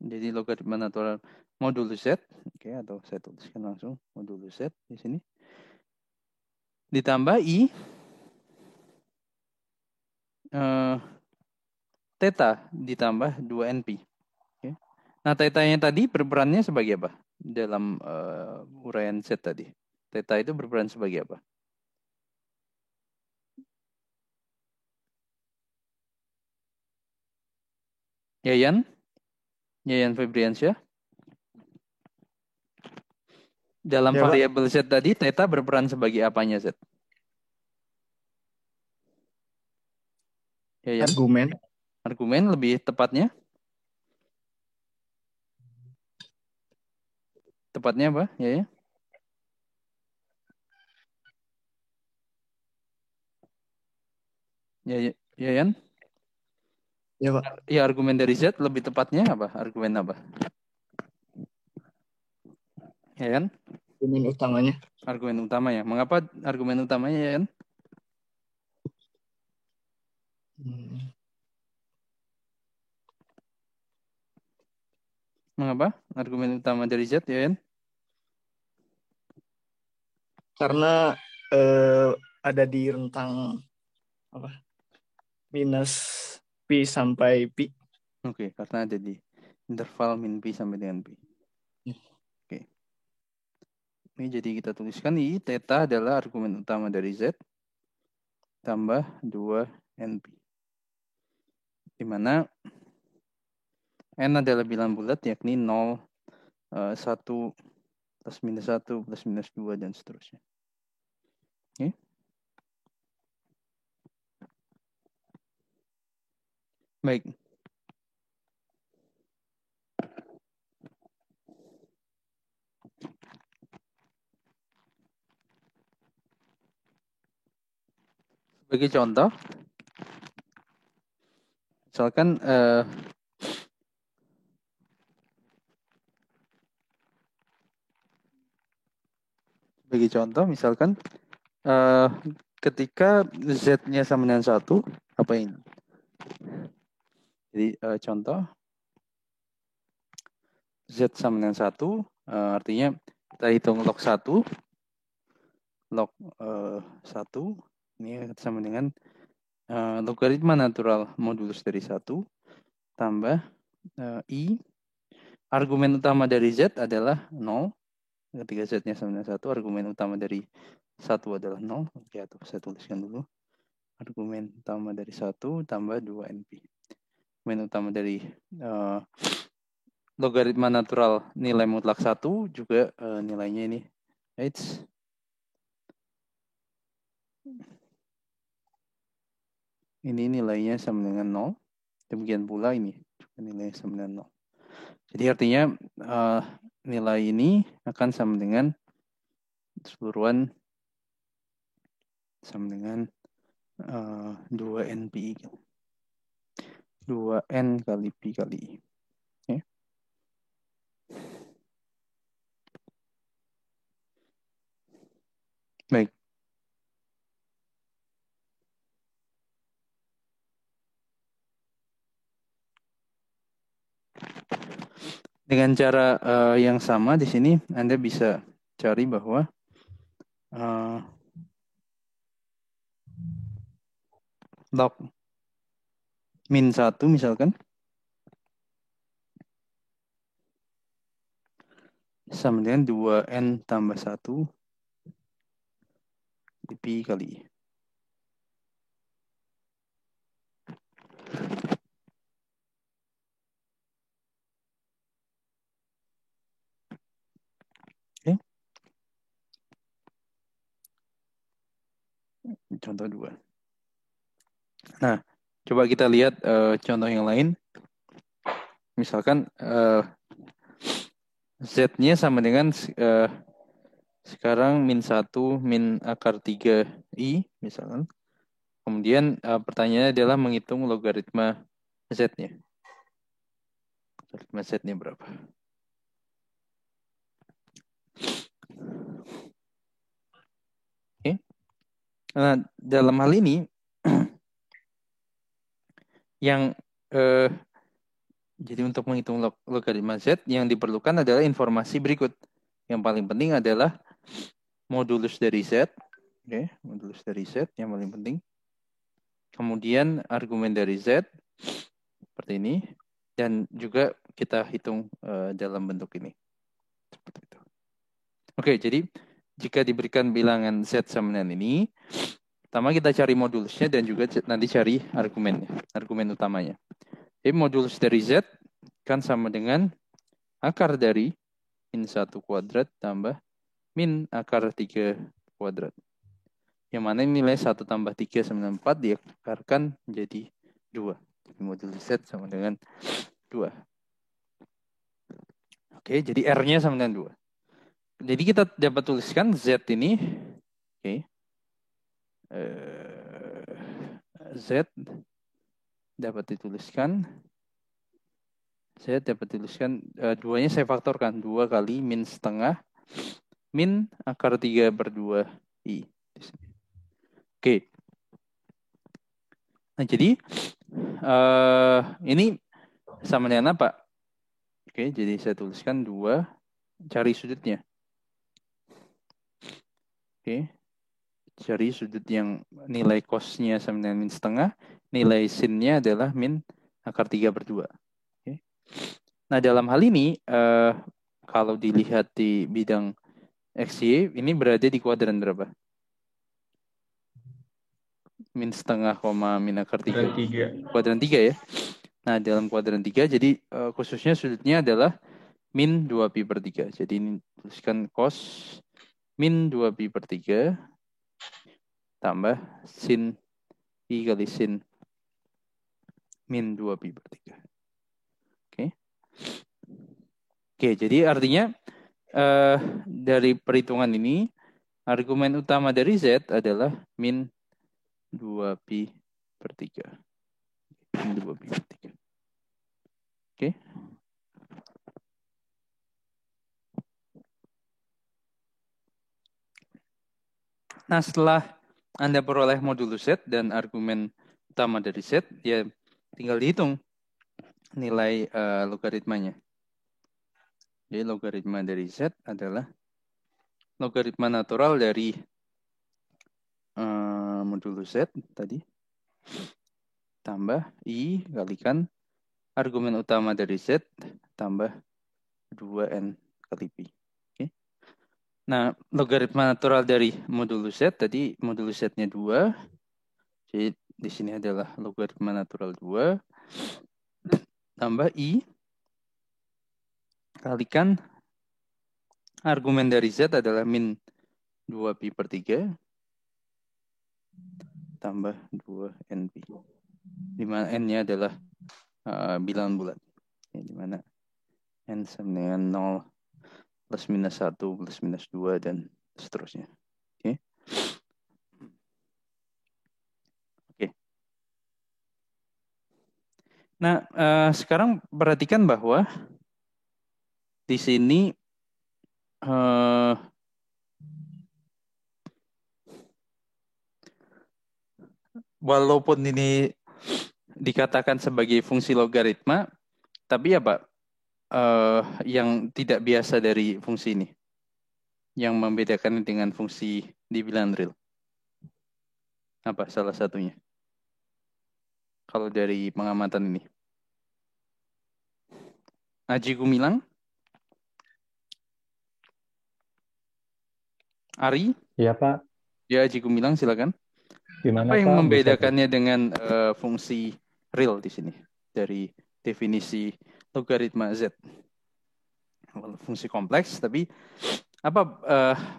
jadi logaritma natural modulus Z, oke, atau saya tuliskan langsung modulus Z di sini, ditambah I theta ditambah 2NP. Okay. Nah, theta-nya tadi berperannya sebagai apa? Dalam uraian Z tadi. Theta itu berperan sebagai apa? Yayan Febriansyah. Dalam Ya, Pak. variabel Z tadi, theta berperan sebagai apanya, Z? Yayan? Argumen. Argumen lebih tepatnya? Tepatnya apa? Yayan? Yayan? Ya, Pak. Ya, argumen dari Z lebih tepatnya apa? Argumen apa? Yayan? Argumen utamanya. Argumen utamanya. Mengapa argumen utamanya, Yayan? Mengapa argumen utama dari Z, Yayan? Karena ada di rentang apa? Minus P sampai P. Oke, karena ada di interval min P sampai dengan P. Oke. Ini jadi kita tuliskan I, theta adalah argumen utama dari Z tambah 2NP. Di mana N adalah bilangan bulat, yakni 0, 1, plus minus 1, plus minus 2, dan seterusnya. Oke. Baik. Sebagai contoh, misalkan ketika Z-nya sama dengan 1, apa ini? Jadi contoh, Z sama dengan 1, artinya kita hitung log 1, log 1, ini sama dengan logaritma natural modulus dari 1, tambah I, argumen utama dari Z adalah 0, ketika Z-nya sama dengan 1, argumen utama dari 1 adalah 0, oke, atau saya tuliskan dulu, argumen utama dari 1 tambah 2NP. Argumen utama dari logaritma natural nilai mutlak 1 juga nilainya ini H. Ini nilainya sama dengan 0. Demikian pula ini juga nilainya sama dengan 0. Jadi artinya nilai ini akan sama dengan keseluruhan sama dengan 2NPI. 2N kali Pi kali I. Okay. Baik. Dengan cara yang sama di sini Anda bisa cari bahwa log min 1 misalkan sama dengan 2N tambah 1 Pi kali I. Oke. Contoh 2. Nah, coba kita lihat contoh yang lain. Misalkan Z-nya sama dengan sekarang min 1 min akar 3I misalkan. Kemudian pertanyaannya adalah menghitung logaritma Z-nya. Logaritma Z-nya berapa? Oke. Nah, dalam hal ini yang jadi untuk menghitung logaritma Z yang diperlukan adalah informasi berikut. Yang paling penting adalah modulus dari Z. Oke, modulus dari Z yang paling penting. kemudian argumen dari Z seperti ini, dan juga kita hitung dalam bentuk ini. Seperti itu. Oke, jadi jika diberikan bilangan Z sama dengan ini, pertama kita cari modulusnya dan juga nanti cari argumennya, argumen utamanya. Jadi modulus dari Z kan sama dengan akar dari min 1 kuadrat tambah min akar 3 kuadrat. Yang mana nilai 1 tambah 3 sama dengan 4 diakarkan menjadi 2. Jadi modulus Z sama dengan 2. Oke, jadi R-nya sama dengan 2. Jadi kita dapat tuliskan Z ini, oke, Z dapat dituliskan, duanya saya faktorkan, 2 kali min setengah min akar 3 per 2 I. Oke. Nah, jadi ini sama dengan apa? Oke, jadi saya tuliskan 2, cari sudutnya. Oke. Cari sudut yang nilai cos-nya sama dengan min setengah, nilai sin-nya adalah min akar 3 per 2. Oke. Nah, dalam hal ini, kalau dilihat di bidang XY, ini berada di kuadran berapa? Min setengah, min akar 3. Kuadran 3 ya. Nah, dalam kuadran 3, jadi khususnya sudutnya adalah min 2pi per 3. Jadi ini tuliskan cos min 2pi per 3 tambah sin I kali sin min 2pi per 3. Oke. Oke, jadi artinya dari perhitungan ini, argumen utama dari Z adalah min 2pi per 3. Min 2pi per 3. Oke. Nah, setelah Anda peroleh modulus Z dan argumen utama dari Z, ya tinggal dihitung nilai logaritmanya. Jadi logaritma dari Z adalah logaritma natural dari modulus Z tadi tambah I kalikan argumen utama dari Z tambah 2N kali Pi. Oke. Nah, logaritma natural dari modulus Z tadi modulus Z-nya 2. Jadi di sini adalah logaritma natural 2 tambah I kalikan argumen dari Z adalah min 2pi per 3 tambah 2NP. Di mana N-nya adalah bilangan bulat. Di mana N sama dengan 0 plus minus 1 plus minus 2 dan seterusnya. Oke. Oke. Nah, sekarang perhatikan bahwa di sini walaupun ini dikatakan sebagai fungsi logaritma, tapi ya Pak, yang tidak biasa dari fungsi ini, yang membedakan dengan fungsi di bilangan real. Apa salah satunya? Kalau dari pengamatan ini. Aji Gumilang? Ari? Iya Pak. Ya, Aji Gumilang silakan. Gimana apa yang Pak? membedakannya dengan fungsi real di sini dari definisi logaritma Z? Fungsi kompleks, tapi apa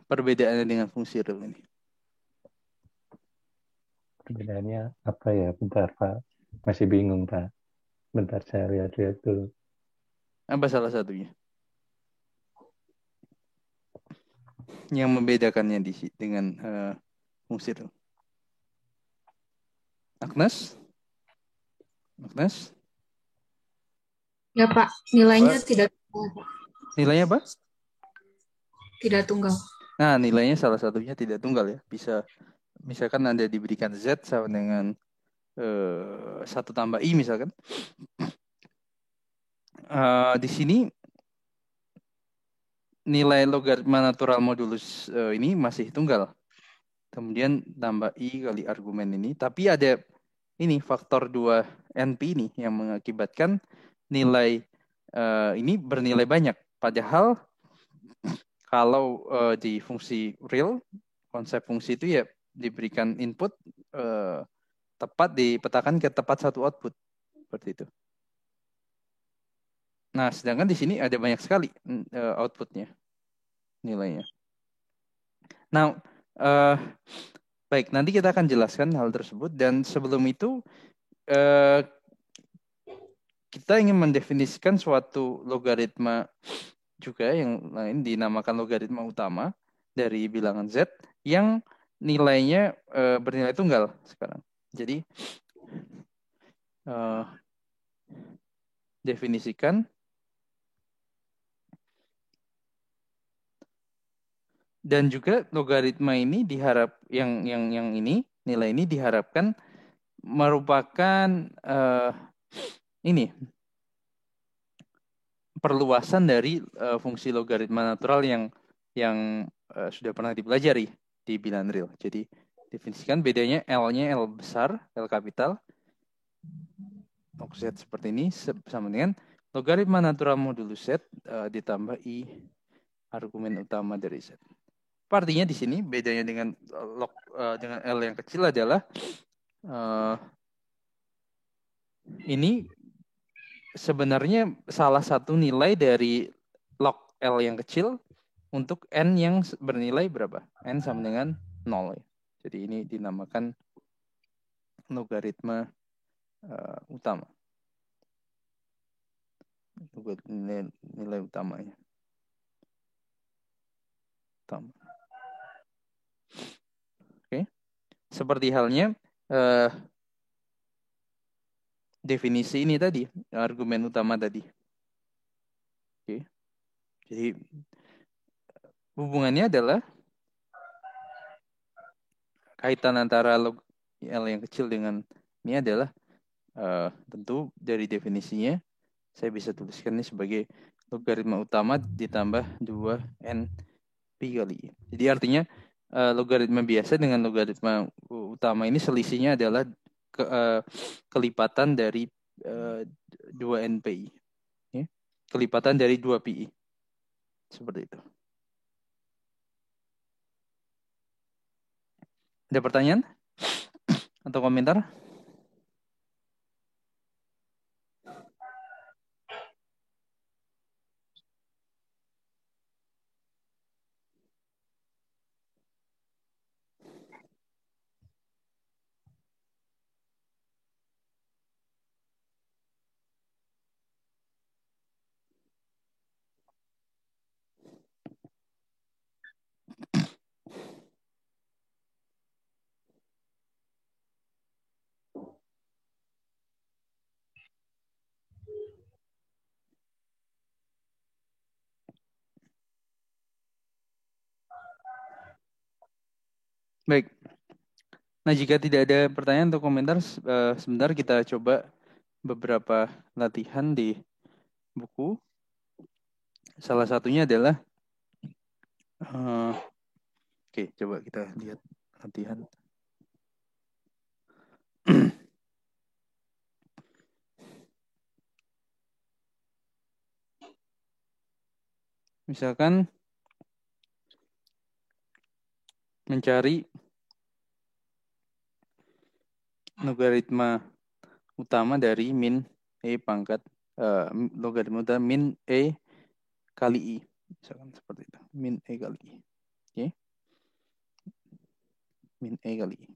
perbedaannya dengan fungsi real ini? Perbedaannya apa ya? Bentar Pak. Masih bingung Pak. Bentar saya lihat-lihat dulu. Apa salah satunya? Yang membedakannya dengan fungsi real? Agnes? Agnes? Ya Pak, nilainya tidak tunggal. Nilainya apa? Tidak tunggal. Nah, nilainya salah satunya tidak tunggal ya. Bisa, misalkan Anda diberikan Z sama dengan 1 tambah I misalkan. Di sini nilai logaritma natural modulus ini masih tunggal. Kemudian tambah I kali argumen ini. Tapi ada ini faktor 2 NP ini yang mengakibatkan nilai ini bernilai banyak. Padahal kalau di fungsi real, konsep fungsi itu ya diberikan input tepat dipetakan ke tepat satu output seperti itu. Nah, sedangkan di sini ada banyak sekali outputnya, nilainya. Nah, baik, nanti kita akan jelaskan hal tersebut. Dan sebelum itu, kita ingin mendefinisikan suatu logaritma juga yang lain dinamakan logaritma utama dari bilangan Z yang nilainya bernilai tunggal sekarang. Jadi, definisikan. Dan juga logaritma ini yang ini nilai ini diharapkan merupakan ini perluasan dari fungsi logaritma natural yang sudah pernah dipelajari di bilangan real. Jadi definisikan bedanya L-nya L besar, L kapital, Z seperti ini sama dengan logaritma natural modulus Z ditambah I argumen utama dari Z. Artinya di sini bedanya dengan L yang kecil adalah ini sebenarnya salah satu nilai dari log L yang kecil untuk N yang bernilai berapa? N sama dengan 0. Jadi ini dinamakan logaritma utama. Nilai utamanya. Utama. Oke. Seperti halnya definisi ini tadi, argumen utama tadi. Oke. Jadi hubungannya adalah kaitan antara log L yang kecil dengan ini adalah tentu dari definisinya saya bisa tuliskan ini sebagai logaritma utama ditambah 2N Pi kali I. Jadi artinya logaritma biasa dengan logaritma utama ini selisihnya adalah kelipatan dari 2N Pi. Ya? Kelipatan dari 2 Pi. Seperti itu. Ada pertanyaan? Atau komentar? Baik. Nah, jika tidak ada pertanyaan atau komentar, sebentar kita coba beberapa latihan di buku. Salah satunya adalah oke, coba kita lihat latihan. Misalkan mencari logaritma utama dari min E pangkat logaritma utama min E kali I. Misalkan seperti itu. Min E kali I. Oke. Min E kali I.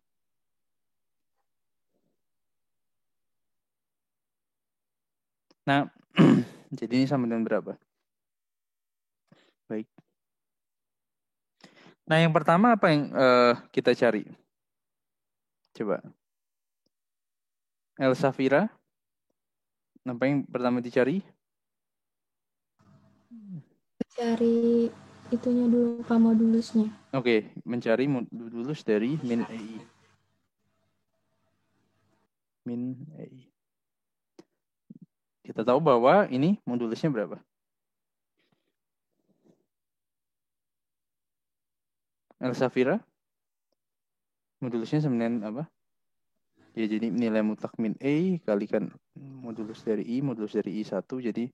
Nah, jadi ini sama dengan berapa? Baik. Nah, yang pertama apa yang kita cari? Coba. El Safira. Apa yang pertama dicari? Cari itunya dulu, modulusnya. Oke, mencari modulus dari min EI. Min EI. Kita tahu bahwa ini modulusnya berapa? El Safira. Modulusnya sama dengan apa? Ya, jadi nilai mutlak min E kalikan modulus dari I1 jadi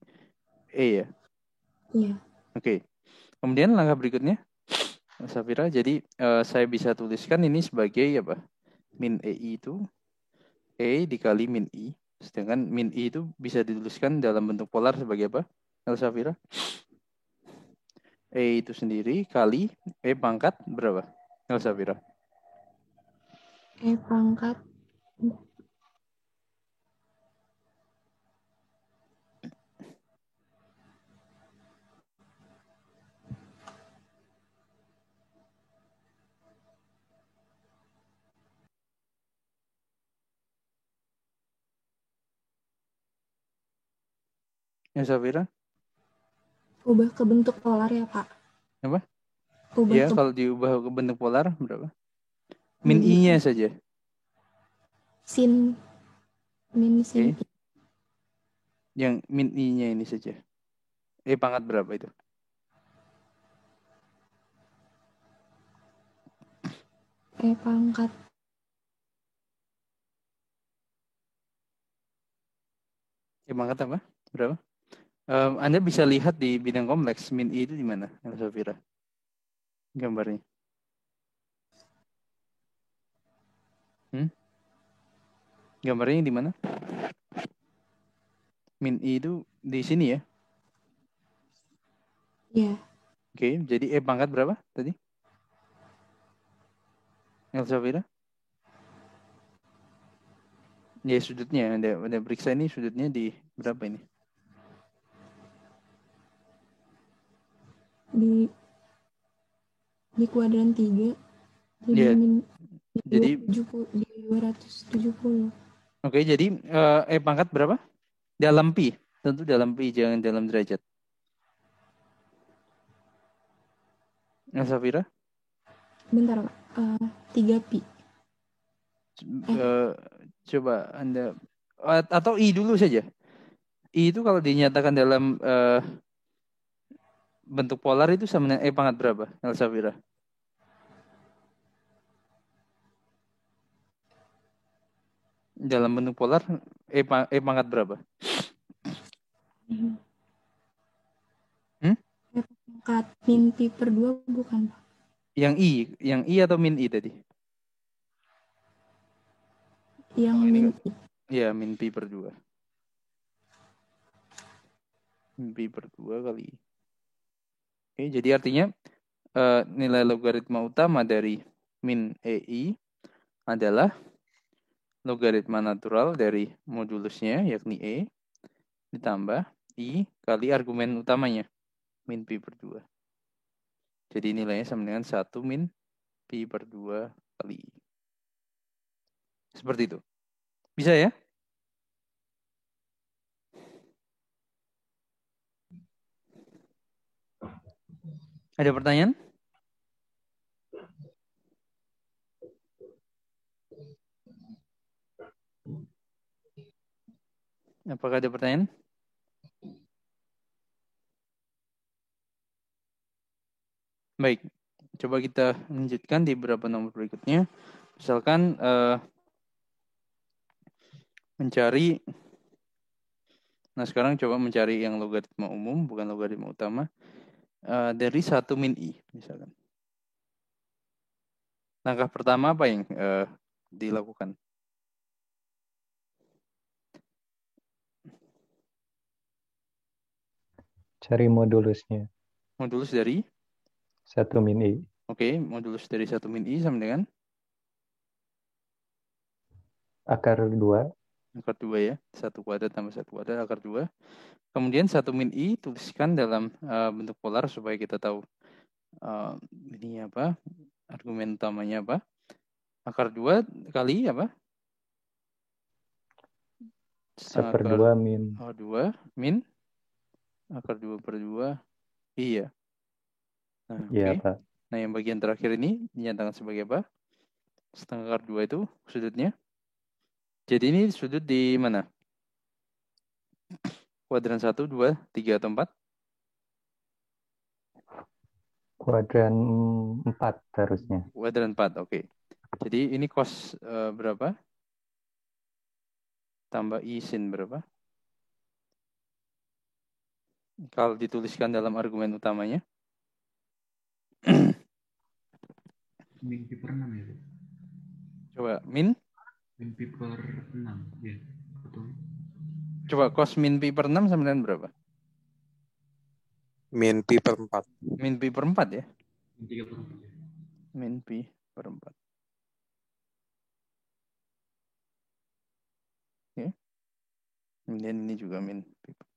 E ya. Iya. Oke. Kemudian langkah berikutnya, Safira, jadi saya bisa tuliskan ini sebagai apa? Min EI itu E dikali min I. Sedangkan min I itu bisa dituliskan dalam bentuk polar sebagai apa? Safira? E itu sendiri kali E pangkat berapa? Safira? E pangkat Safira? ubah ke bentuk polar ya, Pak. Apa? Ubah Ya, ke kalau diubah ke bentuk polar berapa? Min Jadi I-nya saja. sin min sin Oke. Yang min I-nya ini saja. E pangkat berapa itu? E pangkat E pangkat apa? Berapa? Anda bisa lihat di bidang kompleks min I itu di mana, Safira? Gambarnya. Gambarnya di mana? Min I itu di sini ya. ya. Oke, jadi E pangkat berapa tadi? Safira? Ya, sudutnya. Anda periksa ini sudutnya di berapa ini? Di kuadran 3 jadi Ya, min jadi 270. oke, jadi E pangkat berapa? Dalam pi. Tentu dalam pi, jangan dalam derajat. Safira? Bentar, Pak. 3 pi. Coba Anda atau I dulu saja. I itu kalau dinyatakan dalam bentuk polar itu sama dengan E pangkat berapa, Safira? Dalam bentuk polar E pangkat berapa? E pangkat min pi per 2 bukan, Pak? Yang I atau min I tadi? Yang min I. Ya, min pi per 2. Min pi per 2 kali I. Oke, jadi artinya nilai logaritma utama dari min EI adalah logaritma natural dari modulusnya, yakni E, ditambah I kali argumen utamanya, min pi per 2. Jadi nilainya sama dengan 1 min pi per 2 kali I. Seperti itu. Bisa ya? Ada pertanyaan? Apakah ada pertanyaan? Baik, coba kita lanjutkan di beberapa nomor berikutnya. Misalkan mencari, nah sekarang coba mencari yang logaritma umum, bukan logaritma utama, dari 1 min I, misalkan. Langkah pertama apa yang dilakukan? Cari modulusnya. Modulus dari? 1 min I. Oke, modulus dari 1 min I sama dengan? Akar 2. Akar 2 ya. 1 kuadrat tambah 1 kuadrat, akar 2. Kemudian 1 min I tuliskan dalam bentuk polar supaya kita tahu ini apa, argumen utamanya apa. Akar 2 kali apa? 1/2 min. Akar 2 min akar 2 per 2. Iya. Nah, Iya, oke. Pak. Nah, yang bagian terakhir ini dinyatakan sebagai apa? Setengah akar 2 itu sudutnya. Jadi ini sudut di mana? Kuadran 1, 2, 3, atau 4? Kuadran 4 harusnya. Kuadran 4, oke. Jadi ini cos berapa? tambah I sin berapa? Kalau dituliskan dalam argumen utamanya. Min pi per 6 ya, Bu? Coba min. Min pi per 6, ya. Betul. Coba cos min pi per 6 sama dengan berapa? Min pi per 4. Min pi per 4 ya? Min 3 per 4 ya. Min pi per 4. Oke. Kemudian ini juga min pi per 4.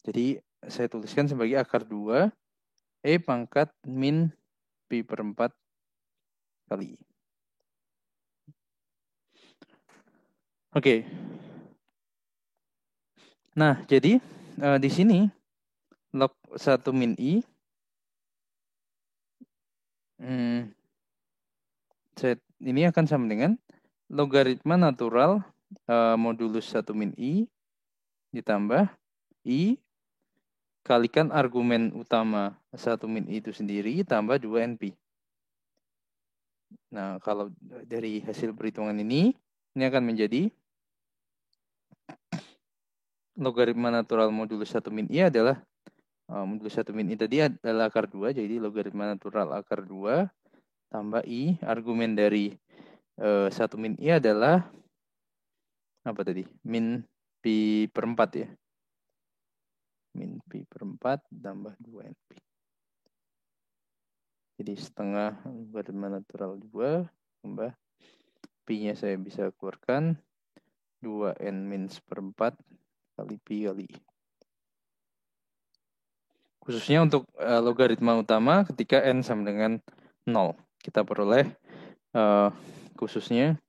Jadi saya tuliskan sebagai akar 2 E pangkat min pi per 4 kali I. Oke. Nah, jadi di sini log 1 min I ini akan sama dengan logaritma natural modulus 1 min I ditambah I kalikan argumen utama 1 min I itu sendiri tambah 2 NP. Nah, kalau dari hasil perhitungan ini akan menjadi logaritma natural modulus 1 min I adalah modulus 1 min I tadi adalah akar 2, jadi logaritma natural akar 2 tambah I, argumen dari 1 min I adalah apa tadi? Min pi per 4 ya. Min pi per 4 tambah 2 NP. Jadi setengah logaritma natural 2 tambah pi-nya saya bisa keluarkan 2n min per 4 kali pi kali I. Khususnya untuk logaritma utama ketika n sama dengan 0. Kita peroleh khususnya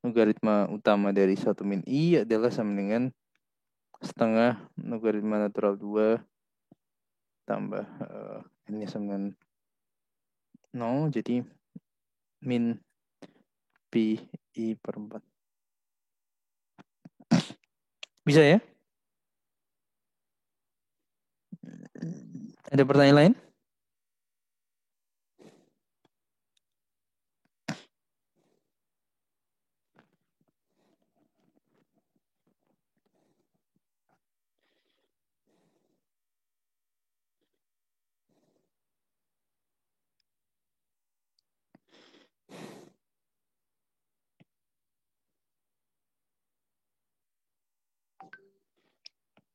logaritma utama dari 1 min I adalah sama dengan setengah logaritma natural 2 tambah n-nya sama dengan 0. Jadi min pi I per 4. Bisa ya? Ada pertanyaan lain?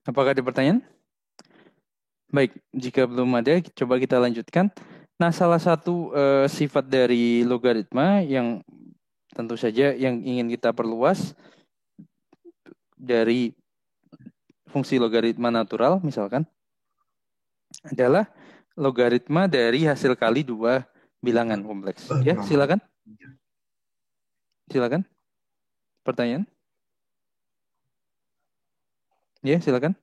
Apakah ada pertanyaan? Baik, jika belum ada, coba kita lanjutkan. Nah, salah satu sifat dari logaritma yang tentu saja yang ingin kita perluas dari fungsi logaritma natural, misalkan, adalah logaritma dari hasil kali dua bilangan kompleks. Ya, silakan. Silakan. Pertanyaan? Ya, silakan.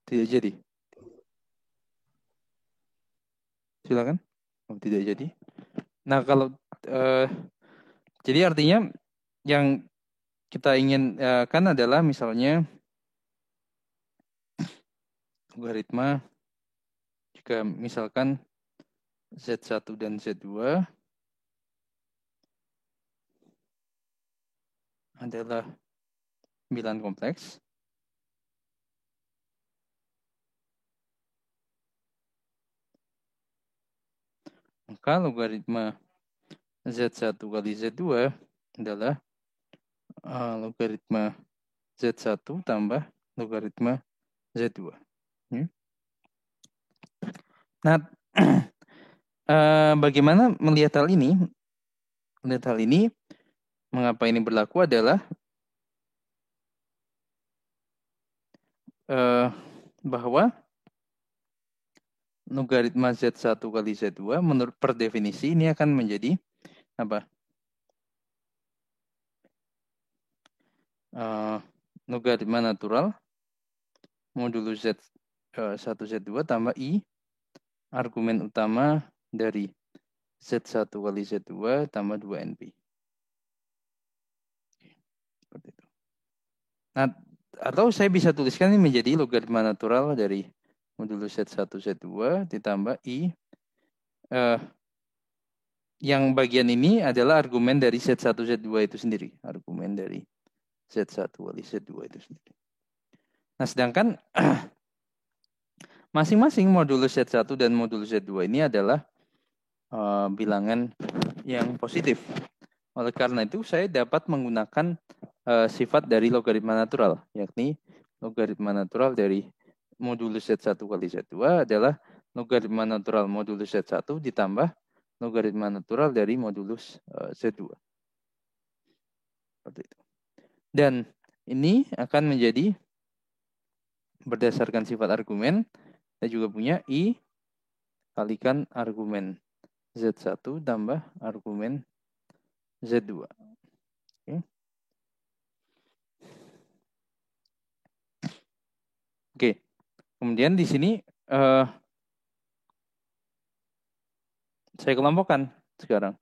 Tidak jadi. Silakan. Oh, tidak jadi. Nah, kalau jadi artinya yang kita ingin kan adalah misalnya logaritma jika misalkan Z1 dan Z2 adalah bilangan kompleks. Maka logaritma Z1 kali Z2 adalah logaritma Z1 tambah logaritma Z2. Ya. Nah, bagaimana melihat hal ini? Melihat hal ini, mengapa ini berlaku adalah bahwa logaritma Z1 kali Z2 menurut per definisi ini akan menjadi apa? Logaritma natural modulus Z1 Z2 tambah I argumen utama dari Z1 kali Z2 tambah 2NP. Seperti itu. Nah, atau saya bisa tuliskan ini menjadi logaritma natural dari modulus Z1 Z2 ditambah I yang bagian ini adalah argumen dari Z1, Z2 itu sendiri. Argumen dari Z1 kali Z2 itu sendiri. Nah, sedangkan masing-masing modulus Z1 dan modulus Z2 ini adalah bilangan yang positif. Oleh karena itu, saya dapat menggunakan sifat dari logaritma natural, yakni logaritma natural dari modulus Z1 kali Z2 adalah logaritma natural modulus Z1 ditambah logaritma natural dari modulus Z2. Seperti itu. Dan ini akan menjadi berdasarkan sifat argumen, kita juga punya I kalikan argumen Z1 tambah argumen Z2. Oke. Oke. Kemudian di sini saya kelompokkan sekarang.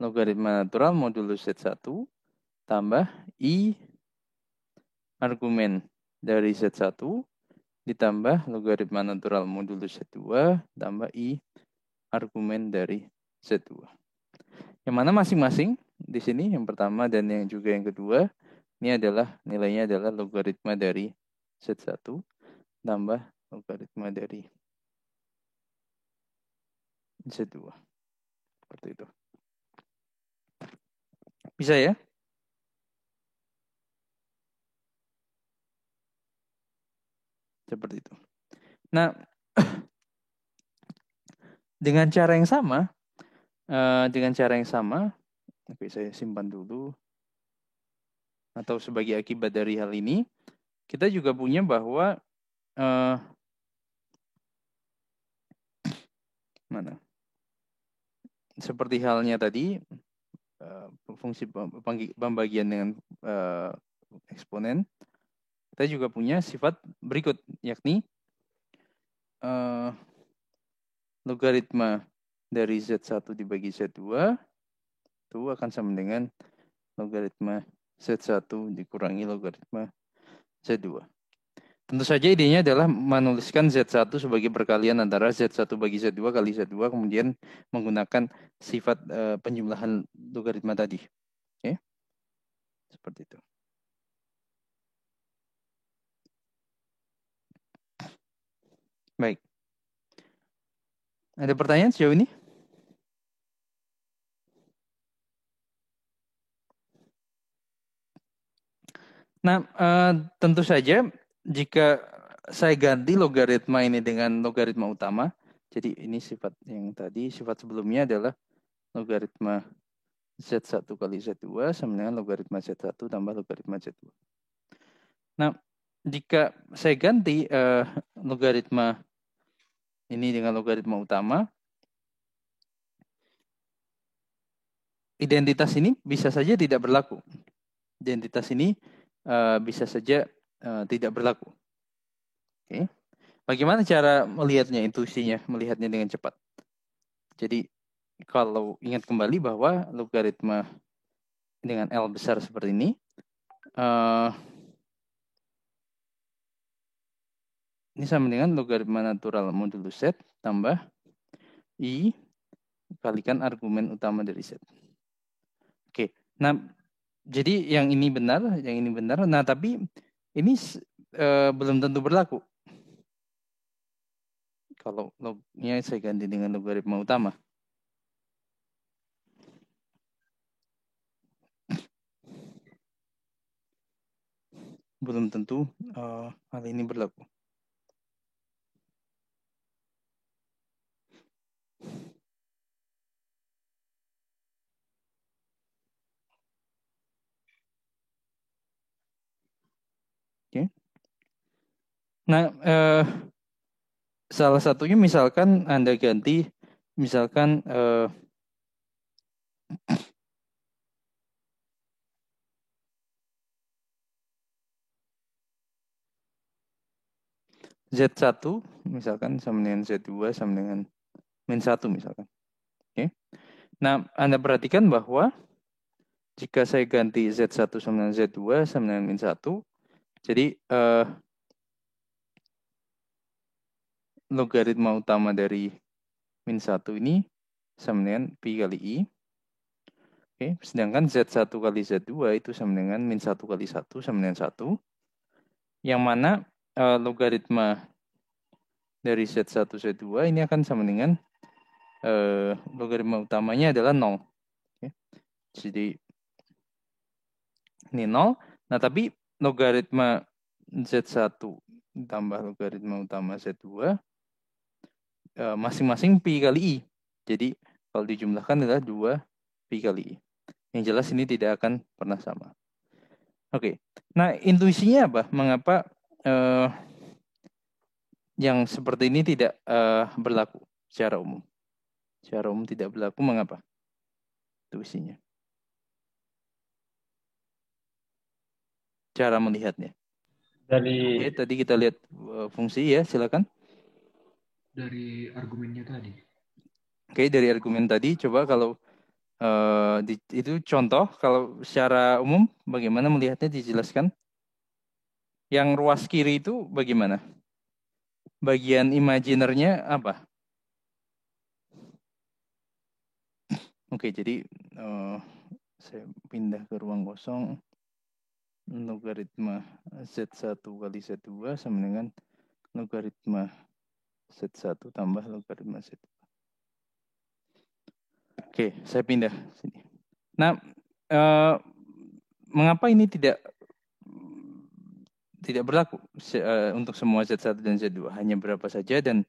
Logaritma natural modulus Z1 tambah I argumen dari Z1 ditambah logaritma natural modulus Z2 tambah I argumen dari Z2. Yang mana masing-masing di sini yang pertama dan yang juga yang kedua ini adalah nilainya adalah logaritma dari Z1 tambah logaritma dari Z2. Seperti itu. Bisa ya? Seperti itu. Nah, dengan cara yang sama, oke, saya simpan dulu. Atau sebagai akibat dari hal ini, kita juga punya bahwa seperti halnya tadi, fungsi pembagian dengan eksponen, kita juga punya sifat berikut, yakni logaritma dari Z1 dibagi Z2 itu akan sama dengan logaritma Z1 dikurangi logaritma Z2. Tentu saja idenya adalah menuliskan Z1 sebagai perkalian antara Z1 bagi Z2 kali Z2, kemudian menggunakan sifat penjumlahan logaritma tadi. Oke? Seperti itu. Baik. Ada pertanyaan sejauh ini? Nah, tentu saja jika saya ganti logaritma ini dengan logaritma utama, jadi ini sifat yang tadi, sifat sebelumnya adalah logaritma Z1 kali Z2 sama dengan logaritma Z1 tambah logaritma Z2. Nah, jika saya ganti logaritma ini dengan logaritma utama, identitas ini bisa saja tidak berlaku. Identitas ini bisa saja tidak berlaku. Oke. Bagaimana cara melihatnya, intuisinya, melihatnya dengan cepat? Jadi, kalau ingat kembali bahwa logaritma dengan L besar seperti ini, ini sama dengan logaritma natural modulus Z tambah I kalikan argumen utama dari Z. Oke, nah jadi yang ini benar. Nah tapi ini belum tentu berlaku. Kalau lognya saya ganti dengan logaritma utama. Belum tentu hal ini berlaku. Oke. Nah, salah satunya misalkan Anda ganti, misalkan Z1 misalkan sama dengan Z2 sama dengan min 1 misalkan. Oke. Nah, Anda perhatikan bahwa jika saya ganti Z1 sama dengan Z2 sama dengan min 1, jadi logaritma utama dari min 1 ini sama dengan Pi kali I Oke, sedangkan Z1 kali Z2 itu sama dengan min 1 kali 1 sama dengan 1. Yang mana logaritma dari Z1 Z2 ini akan sama dengan logaritma utamanya adalah 0. Oke. Jadi ini 0. Nah, tapi logaritma Z1 tambah logaritma utama Z2 masing-masing pi kali i. Jadi kalau dijumlahkan adalah 2 pi kali i. Yang jelas ini tidak akan pernah sama. Oke. Nah, intuisinya apa? Mengapa yang seperti ini tidak berlaku secara umum? Secara umum tidak berlaku, mengapa? Intuisinya. Cara melihatnya. Dari Oke, tadi kita lihat fungsi ya, silakan. Dari argumennya tadi. Oke, dari argumen tadi, coba kalau itu contoh, kalau secara umum bagaimana melihatnya dijelaskan. Yang ruas kiri itu bagaimana? Bagian imajinernya apa? Oke, jadi saya pindah ke ruang kosong. Logaritma Z1 kali Z2 sama dengan logaritma Z1 tambah logaritma Z2. Oke, saya pindah sini. Nah, mengapa ini tidak berlaku untuk semua Z1 dan Z2? Hanya berapa saja, dan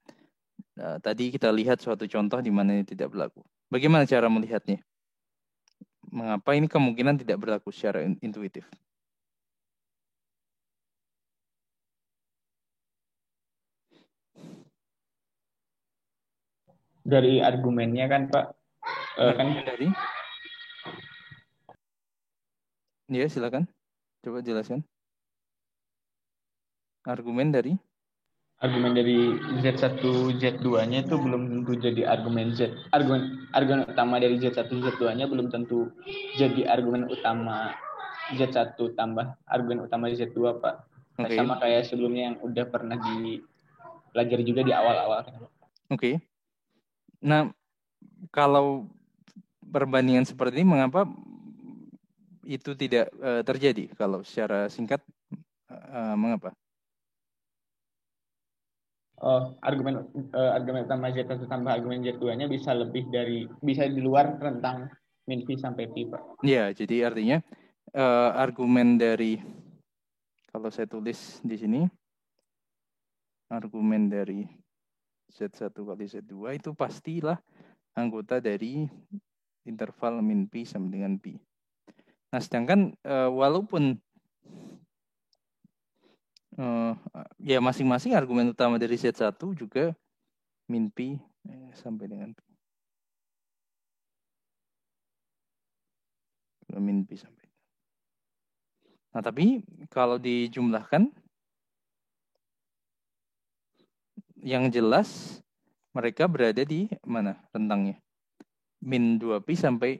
tadi kita lihat suatu contoh di mana ini tidak berlaku. Bagaimana cara melihatnya? Mengapa ini kemungkinan tidak berlaku secara intuitif? dari argumennya kan Pak, kan Argumen dari? Ya, silakan. Coba jelaskan. Argumen dari? argumen dari Z1 Z2-nya itu belum tentu jadi argumen argumen utama dari Z1 Z2-nya belum tentu jadi argumen utama Z1 tambah argumen utama Z2 Pak. Nah, Oke. sama kayak sebelumnya yang udah pernah dipelajari juga di awal-awal. Oke. Nah, kalau perbandingan seperti ini, mengapa itu tidak terjadi? Kalau secara singkat, mengapa? Argumen utama Z1 tambah argumen Z2-nya bisa di luar rentang min pi sampai pi Pak. Ya, jadi artinya argumen dari, kalau saya tulis di sini, argumen dari Z1 kali Z2 itu pastilah anggota dari interval min pi sama dengan pi. Nah, sedangkan walaupun ya masing-masing argumen utama dari Z1 juga min pi sampai dengan pi. Min pi sampai. Nah, tapi kalau dijumlahkan, yang jelas mereka berada di mana rentangnya? Min 2pi sampai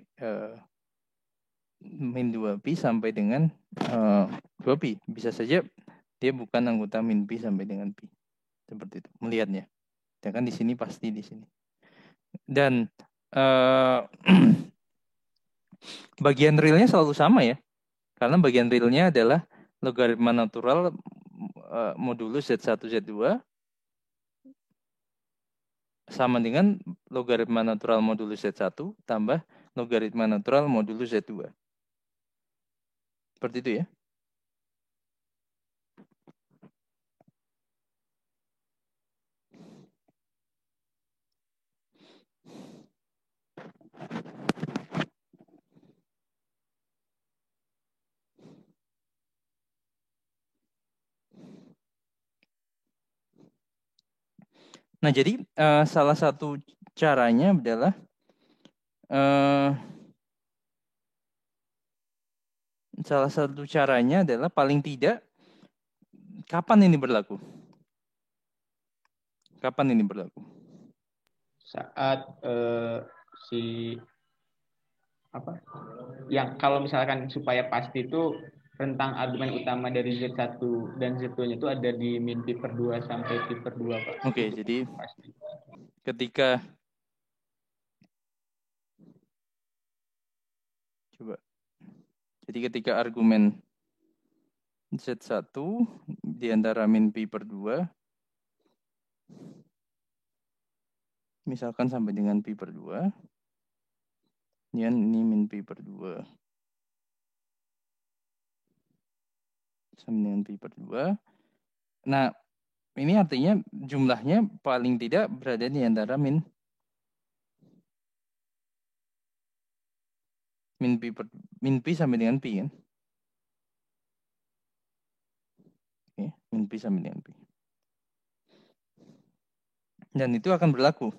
min 2pi sampai dengan 2pi. Bisa saja dia bukan anggota min pi sampai dengan pi. Seperti itu melihatnya. Ya kan di sini pasti di sini. Dan bagian realnya selalu sama ya. Karena bagian realnya adalah logaritma natural modulus Z1 Z2 sama dengan logaritma natural modulus Z1 tambah logaritma natural modulus Z2. Seperti itu ya. Nah, jadi salah satu caranya adalah paling tidak kapan ini berlaku? Kapan ini berlaku? Saat yang kalau misalkan supaya pasti itu rentang argumen utama dari Z1 dan Z2-nya itu ada di min pi per 2 sampai pi per 2 Pak. Oke, jadi pasti. Ketika Coba. Jadi ketika argumen Z1 di antara min pi per 2, misalkan sampai dengan pi per 2, ini min pi per 2. Sampai dengan pi per 2. Nah, ini artinya jumlahnya paling tidak berada di antara min pi sampai dengan pi kan? Oke, min pi sampai dengan pi. Dan itu akan berlaku.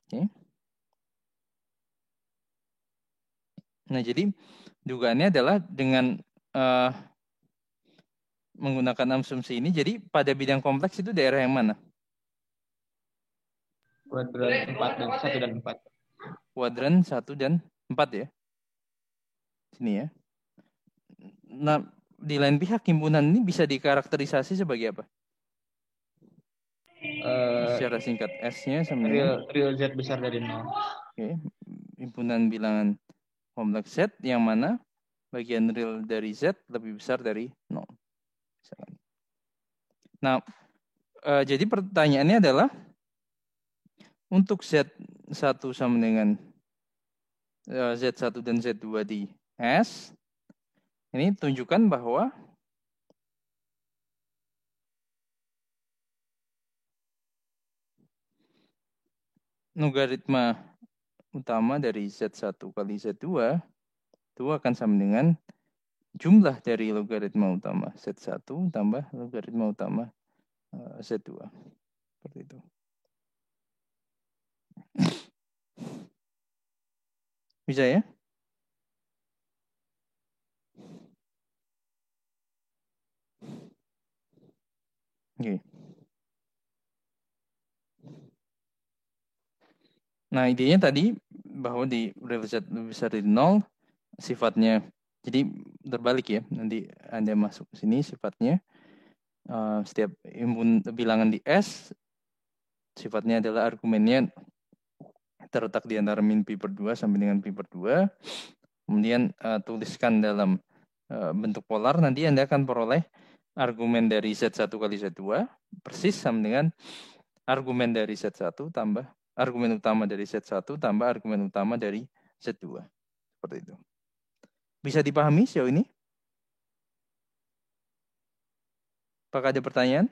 Oke. Nah, jadi dugaannya adalah dengan menggunakan asumsi ini, jadi pada bidang kompleks itu daerah yang mana? Kuadran 1 dan 4. Kuadran 1 dan 4 ya. Sini ya. Nah, di lain pihak himpunan ini bisa dikarakterisasi sebagai apa? Secara singkat, S-nya sama dengan real Z besar dari 0. Oke. Himpunan bilangan kompleks Z yang mana bagian real dari Z lebih besar dari 0. Nah, jadi pertanyaannya adalah untuk Z1 sama dengan Z1 dan Z2 di S, ini tunjukkan bahwa logaritma utama dari Z1 kali Z2 itu akan sama dengan jumlah dari logaritma utama Z1 tambah logaritma utama Z2. Seperti itu. Bisa ya? Oke. Nah, idenya tadi bahwa di real Z lebih besar dari 0, sifatnya, jadi terbalik ya, nanti Anda masuk ke sini sifatnya, setiap bilangan di S, sifatnya adalah argumennya terletak di antara min pi per 2 sampai dengan pi per 2, kemudian tuliskan dalam bentuk polar, nanti Anda akan peroleh argumen dari Z1 kali Z2, persis sama dengan argumen dari Z1 tambah argumen utama dari Z1 tambah argumen utama dari Z2. Seperti itu. Bisa dipahami sejauh ini? Apakah ada pertanyaan?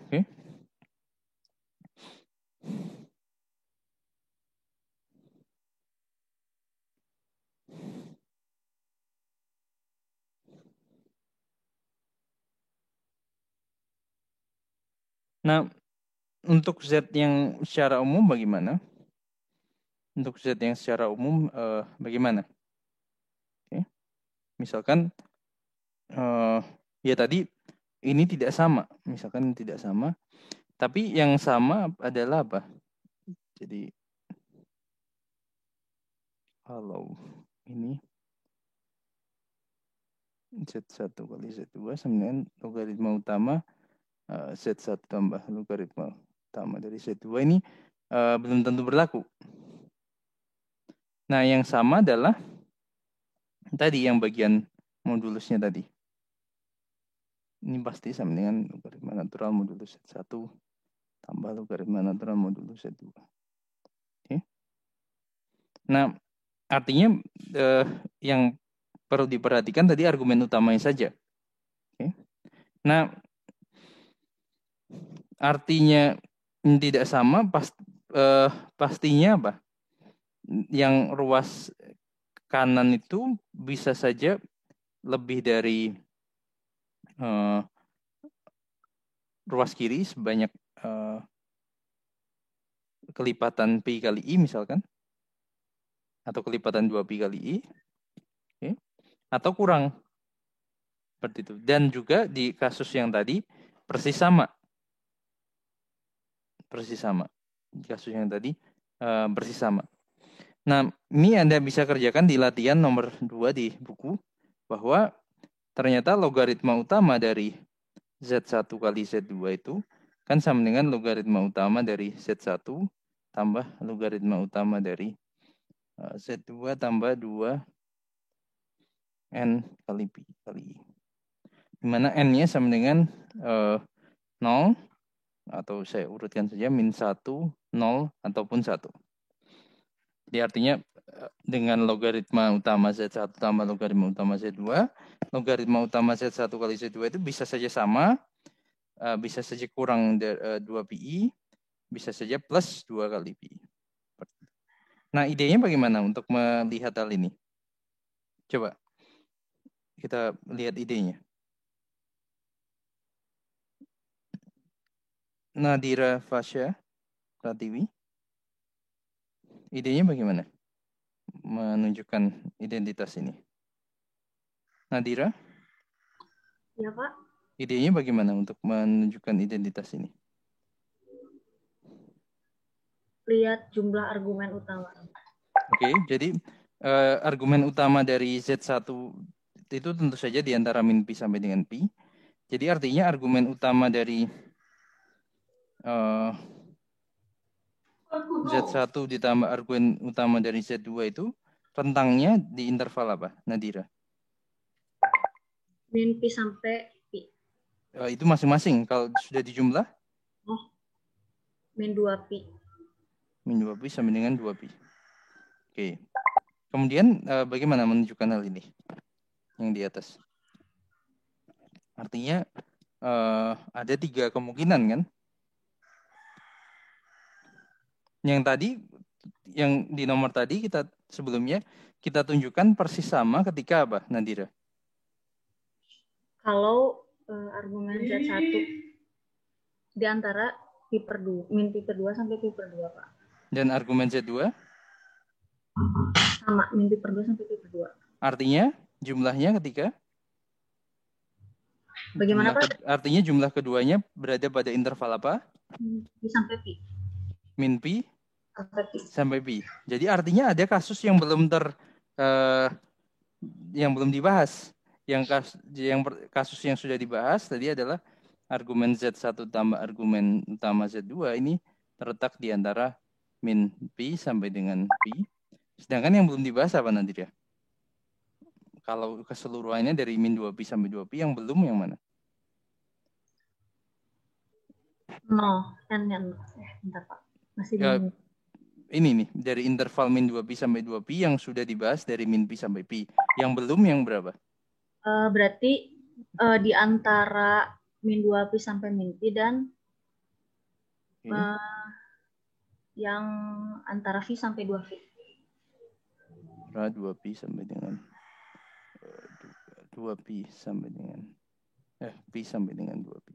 Oke. Nah, untuk Z yang secara umum bagaimana? Untuk Z yang secara umum bagaimana? Oke. Misalkan ya tadi ini tidak sama, misalkan tidak sama, tapi yang sama adalah apa? Jadi kalau ini Z1 kali Z2 sama dengan logaritma utama Z1 tambah logaritma utama dari Z2 ini belum tentu berlaku. Nah, yang sama adalah tadi yang bagian modulusnya tadi. Ini pasti sama dengan logaritma natural modulus Z1 tambah logaritma natural modulus Z2. Oke. Nah, artinya yang perlu diperhatikan tadi argumen utamanya saja. Oke. Nah, artinya tidak sama, pastinya apa? Yang ruas kanan itu bisa saja lebih dari ruas kiri sebanyak kelipatan pi kali i misalkan, atau kelipatan 2 pi kali i, okay. Atau kurang Seperti itu. Dan juga di kasus yang tadi persis sama. Persis sama. Di kasus yang tadi persis sama. Nah, ini Anda bisa kerjakan di latihan nomor 2 di buku, bahwa ternyata logaritma utama dari Z1 kali Z2 itu kan sama dengan logaritma utama dari Z1 tambah logaritma utama dari Z2 tambah 2 N kali Pi kali I. Dimana N-nya sama dengan 0, atau saya urutkan saja min 1, 0, ataupun 1. Jadi artinya dengan logaritma utama Z1 tambah logaritma utama Z2, logaritma utama Z1 kali Z2 itu bisa saja sama, bisa saja kurang 2 PI, bisa saja plus 2 kali PI. Nah, idenya bagaimana untuk melihat hal ini? Coba kita lihat idenya. Nadira Fasya Pratiwi, idenya bagaimana menunjukkan identitas ini? Nadira? Ya, Pak. Idenya bagaimana untuk menunjukkan identitas ini? Lihat jumlah argumen utama. Oke, jadi argumen utama dari Z1 itu tentu saja di antara min Pi sampai dengan Pi. Jadi artinya argumen utama dari Z1 ditambah argumen utama dari Z2 itu rentangnya di interval apa, Nadira? Min Pi sampai Pi. Itu masing-masing. Kalau sudah dijumlah? Oh, min 2 Pi. Min 2 Pi sampai dengan 2 Pi. Oke. Kemudian bagaimana menunjukkan hal ini? Yang di atas. Artinya ada 3 kemungkinan kan? Yang tadi, yang di nomor tadi kita sebelumnya kita tunjukkan persis sama ketika apa, Nadira? Kalau argumen Z1 di antara Pi per 2, min Pi per 2 sampai Pi per 2, Pak. Dan argumen Z2? Sama, min Pi per 2 sampai Pi per 2. Artinya jumlahnya ketika? Bagaimana, Pak? Artinya jumlah keduanya berada pada interval apa? Min Pi sampai Pi. Min Pi sampai Pi. Jadi artinya ada kasus yang belum yang belum dibahas. Kasus yang sudah dibahas tadi adalah argumen Z1 tambah argumen utama Z2 ini terletak di antara min Pi sampai dengan Pi. Sedangkan yang belum dibahas apa nanti dia? Kalau keseluruhannya dari min 2 Pi sampai 2 Pi, yang belum yang mana? No, N-nya. Bentar, Pak. Masih belum. Ini nih, dari interval min 2 Pi sampai 2 Pi yang sudah dibahas dari min Pi sampai Pi. Yang belum yang berapa? Berarti di antara min 2 Pi sampai min Pi dan yang antara V sampai 2 V. 2 Pi sampai dengan 2 Pi sampai dengan Pi sampai dengan 2 Pi.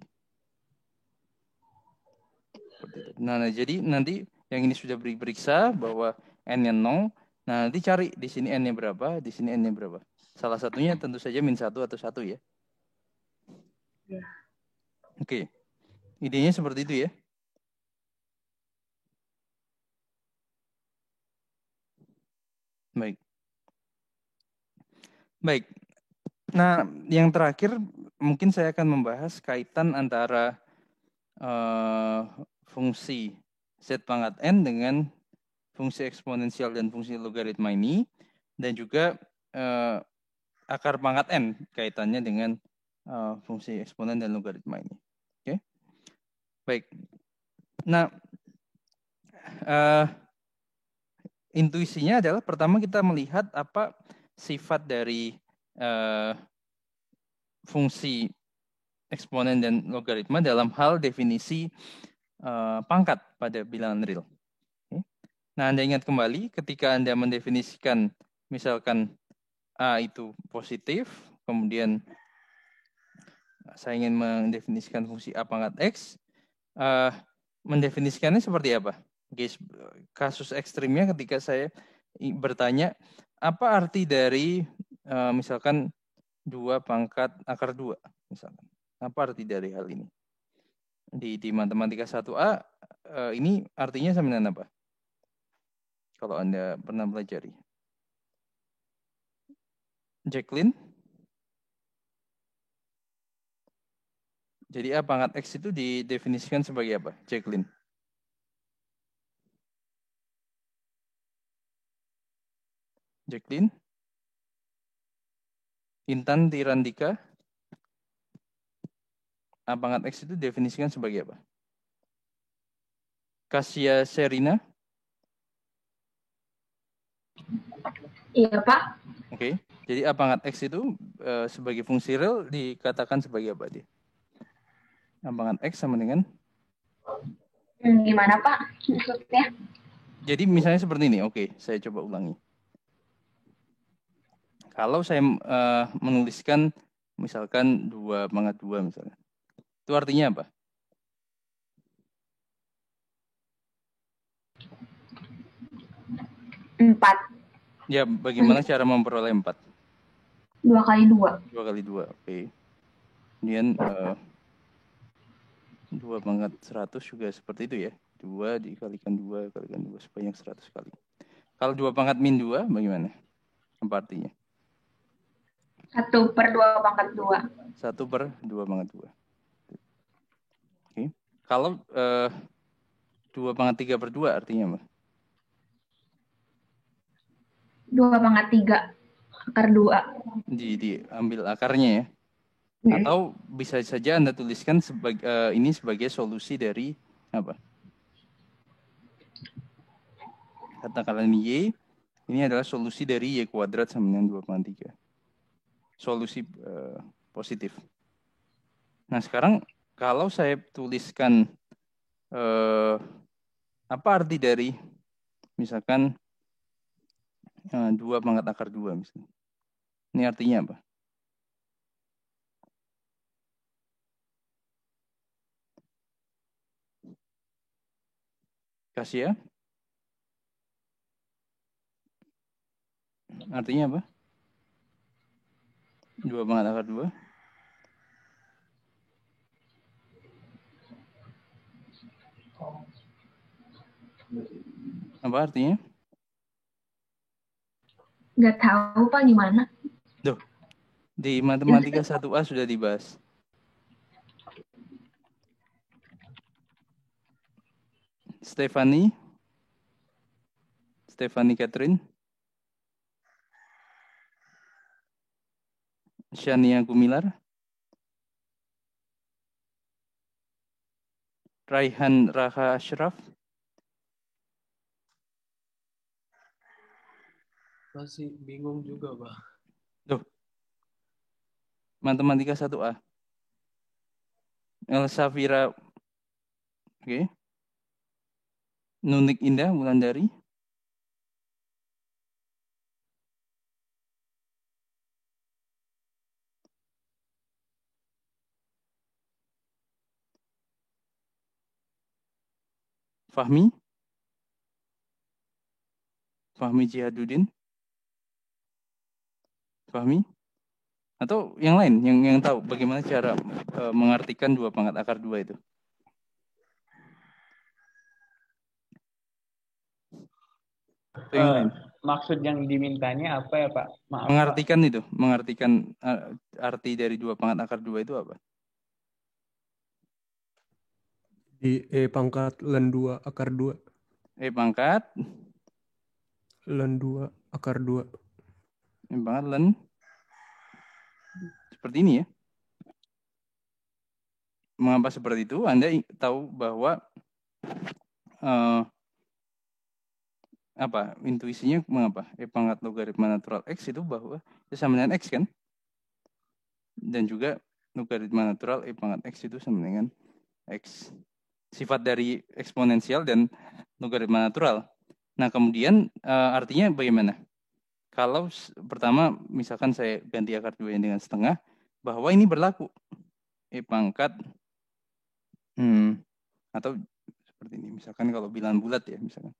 Nah, jadi nanti yang ini sudah diperiksa bahwa N-nya 0. Nah, nanti cari di sini N-nya berapa, di sini N-nya berapa. Salah satunya tentu saja min 1 atau 1 ya. Ya. Oke. Idenya seperti itu ya. Baik. Nah, yang terakhir mungkin saya akan membahas kaitan antara fungsi Z pangkat N dengan fungsi eksponensial dan fungsi logaritma ini, dan juga akar pangkat N kaitannya dengan fungsi eksponen dan logaritma ini. Oke. Baik. Nah, intuisinya adalah pertama kita melihat apa sifat dari fungsi eksponen dan logaritma dalam hal definisi pangkat pada bilangan real. Okay. Nah, Anda ingat kembali ketika Anda mendefinisikan misalkan A itu positif, kemudian saya ingin mendefinisikan fungsi A pangkat X, mendefinisikannya seperti apa? Okay. Kasus ekstrimnya ketika saya bertanya, apa arti dari misalkan 2 pangkat akar 2 misalkan. Apa arti dari hal ini? Di matematika 1A ini artinya sama dengan apa? Kalau Anda pernah pelajari. Jacqueline? Jadi A pangkat X itu didefinisikan sebagai apa? Jacqueline? Jacqueline? Intan Tirandika? A pangkat X itu definisikan sebagai apa? Kasia Serina? Iya, Pak. Oke. Jadi A pangkat X itu sebagai fungsi real dikatakan sebagai apa dia? A pangkat X sama dengan? Gimana, Pak? Maksudnya? Jadi misalnya seperti ini. Oke, saya coba ulangi. Kalau saya menuliskan misalkan 2 pangkat 2 misalnya. Itu artinya apa? 4. Ya, bagaimana cara memperoleh 4? 2 kali 2. 2 kali 2, oke. Kemudian 2 pangkat 100 juga seperti itu ya. 2 dikalikan 2 kalikan 2 sebanyak 100 kali. Kalau 2 pangkat min 2 bagaimana? Apa artinya? 1/2 pangkat 2. 1/2 pangkat 2. Oke. Kalau 2 pangkat 3/2 artinya apa? 2 pangkat 3 akar 2. Diambil akarnya ya. Atau bisa saja Anda tuliskan ini sebagai solusi dari apa? Katakanlah Y, ini adalah solusi dari Y kuadrat sama dengan 2/3. Solusi positif. Nah sekarang kalau saya tuliskan apa arti dari misalkan 2 pangkat akar 2 misalnya. Ini artinya apa? Kasih ya. Artinya apa? 2 pangkat akar 2. Apa artinya? Nggak tahu, Pak, gimana? Duh, di matematika 1A sudah dibahas. Stephanie Catherine, Shania Gumilar, Raihan Raha Ashraf. Masih bingung juga, Pak. Duh, matematika 1A. Elsafira, oke. Nunik Indah Wulandari. Fahmi Jihaduddin. Fahmi? Atau yang lain yang tahu bagaimana cara mengartikan 2 pangkat akar 2 itu? Yang lain. Maksud yang dimintanya apa ya, Pak? Maaf, mengartikan Pak. itu, mengartikan arti dari 2 pangkat akar 2 itu apa? Di E pangkat len 2 akar 2. E pangkat len 2 akar 2. E pangkat len seperti ini ya. Mengapa seperti itu? Anda tahu bahwa apa intuisinya mengapa E pangkat logaritma natural X itu bahwa sama dengan X kan? Dan juga logaritma natural E pangkat X itu sama dengan X. Sifat dari eksponensial dan logaritma natural. Nah kemudian artinya bagaimana? Kalau pertama misalkan saya ganti akar 2 dengan setengah, bahwa ini berlaku E pangkat atau seperti ini. Misalkan kalau bilangan bulat ya, misalkan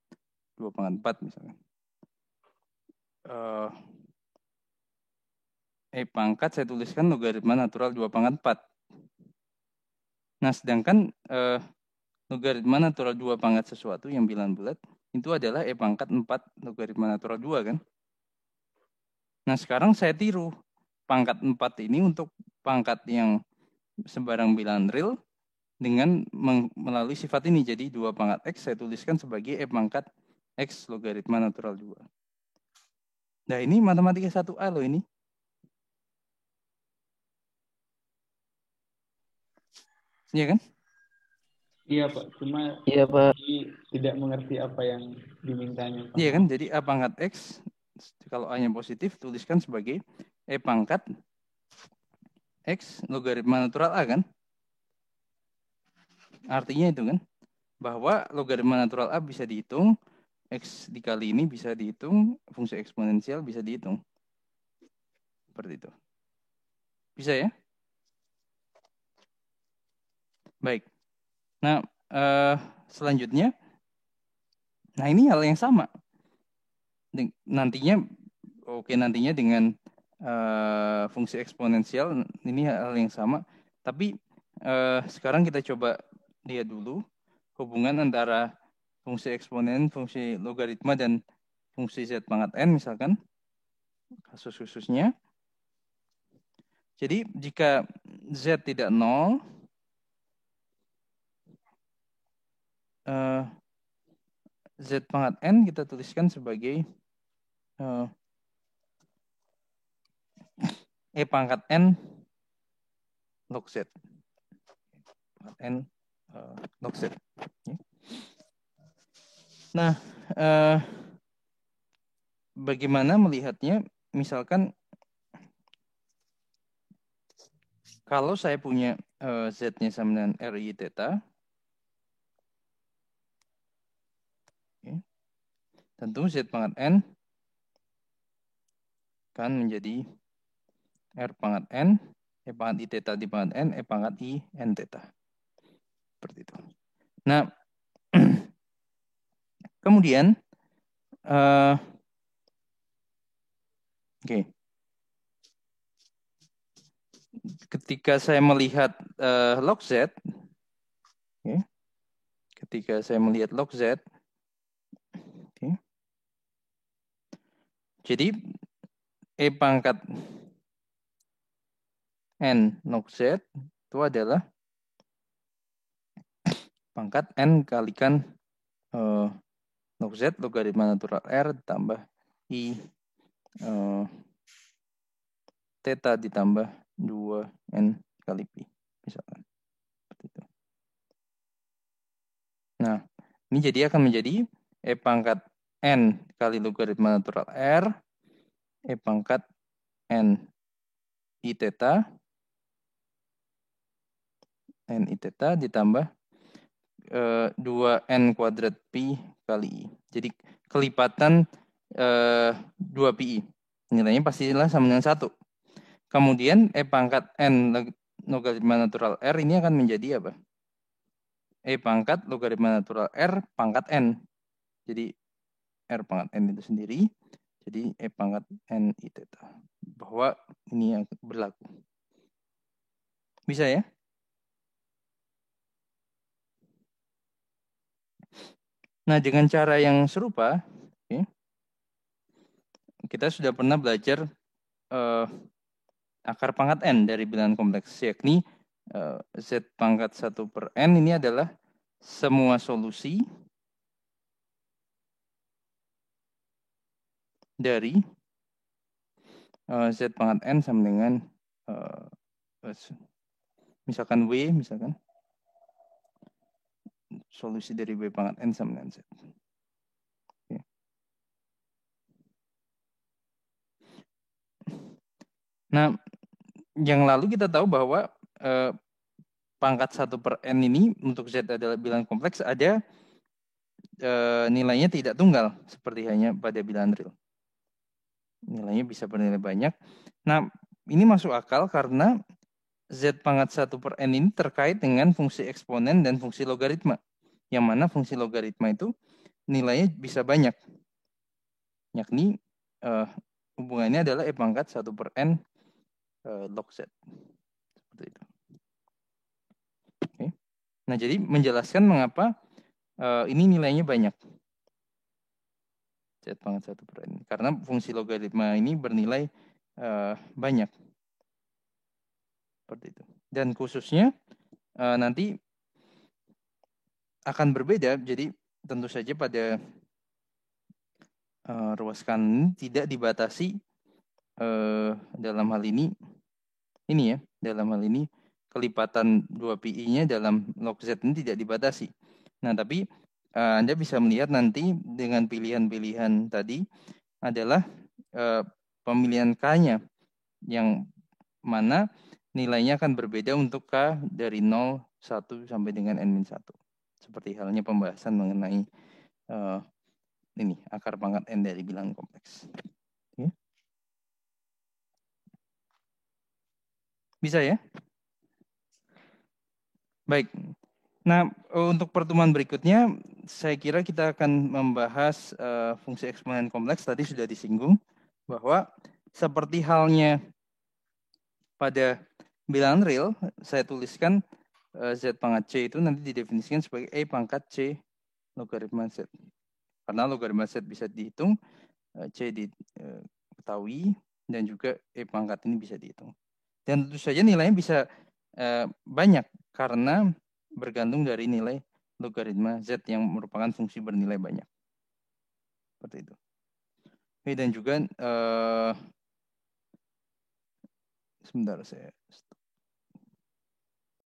2 pangkat 4 misalkan. E pangkat saya tuliskan logaritma natural 2 pangkat 4. Nah, sedangkan logaritma natural 2 pangkat sesuatu yang bilangan bulat itu adalah E pangkat 4 logaritma natural 2 kan. Nah, sekarang saya tiru pangkat 4 ini untuk pangkat yang sembarang bilangan real dengan melalui sifat ini. Jadi 2 pangkat X saya tuliskan sebagai E pangkat X logaritma natural 2. Nah, ini matematika 1A loh ini. Iya kan? Iya Pak, cuma Iya Pak. tidak mengerti apa yang dimintanya Pak. Iya kan? Jadi A pangkat X, kalau A-nya positif, tuliskan sebagai E pangkat X logaritma natural A kan? Artinya itu kan, bahwa logaritma natural A bisa dihitung, X dikali ini bisa dihitung, fungsi eksponensial bisa dihitung. Seperti itu. Bisa ya? Baik. Nah, selanjutnya, nah ini hal yang sama. Nantinya dengan fungsi eksponensial, ini hal yang sama. Tapi sekarang kita coba lihat dulu hubungan antara fungsi eksponen, fungsi logaritma, dan fungsi Z pangkat N misalkan. Kasus khususnya. Jadi jika Z tidak 0, Z pangkat N kita tuliskan sebagai E pangkat N log Z. Pangkat N log Z. Nah, bagaimana melihatnya? Misalkan kalau saya punya Z-nya sama dengan RI theta, tentu Z pangkat N kan menjadi R pangkat N, E pangkat I theta di pangkat N, E pangkat I N theta. Seperti itu. Nah, kemudian, ketika saya melihat log Z, ketika saya melihat log Z, jadi E pangkat N log Z itu adalah pangkat N kalikan log Z logaritma natural R ditambah I theta ditambah 2N kali Pi. Misalkan. Seperti itu. Nah, ini jadi akan menjadi E pangkat N kali logaritma natural R, E pangkat N I theta, N I theta ditambah 2N kuadrat Pi kali I. Jadi kelipatan 2 Pi. Nilainya pastilah sama dengan 1. Kemudian E pangkat N logaritma natural R ini akan menjadi apa? E pangkat logaritma natural R pangkat N. Jadi R pangkat N itu sendiri. Jadi E pangkat N I theta. Bahwa ini yang berlaku. Bisa ya? Nah, dengan cara yang serupa, kita sudah pernah belajar akar pangkat N dari bilangan kompleks, yakni Z pangkat 1 per N ini adalah semua solusi dari Z pangkat N sama dengan misalkan W, misalkan solusi dari W pangkat N sama dengan Z. Nah, yang lalu kita tahu bahwa pangkat 1 per N ini untuk Z adalah bilangan kompleks, ada nilainya tidak tunggal seperti hanya pada bilangan real. Nilainya bisa bernilai banyak. Nah, ini masuk akal karena Z pangkat 1 per N ini terkait dengan fungsi eksponen dan fungsi logaritma. Yang mana fungsi logaritma itu nilainya bisa banyak. Yakni hubungannya adalah E pangkat 1 per N log Z. Seperti itu. Oke. Nah, jadi menjelaskan mengapa ini nilainya banyak. Z pangkat 1 per N. Karena fungsi logaritma ini bernilai banyak. Seperti itu. Dan khususnya nanti akan berbeda. Jadi tentu saja pada ruas kanan tidak dibatasi dalam hal ini ya, dalam hal ini kelipatan 2pi-nya dalam log Z ini tidak dibatasi. Nah, tapi Anda bisa melihat nanti dengan pilihan-pilihan tadi adalah pemilihan K-nya yang mana nilainya akan berbeda untuk K dari 0, 1 sampai dengan N-1. Seperti halnya pembahasan mengenai ini akar pangkat N dari bilangan kompleks. Oke. Bisa ya? Baik. Nah, untuk pertemuan berikutnya, saya kira kita akan membahas fungsi eksponen kompleks. Tadi sudah disinggung bahwa seperti halnya pada bilangan real, saya tuliskan Z pangkat C itu nanti didefinisikan sebagai E pangkat C logaritma Z. Karena logaritma Z bisa dihitung, C diketahui, dan juga E pangkat ini bisa dihitung. Dan tentu saja nilainya bisa banyak karena bergantung dari nilai logaritma Z yang merupakan fungsi bernilai banyak. Seperti itu. Oke, dan juga sebentar saya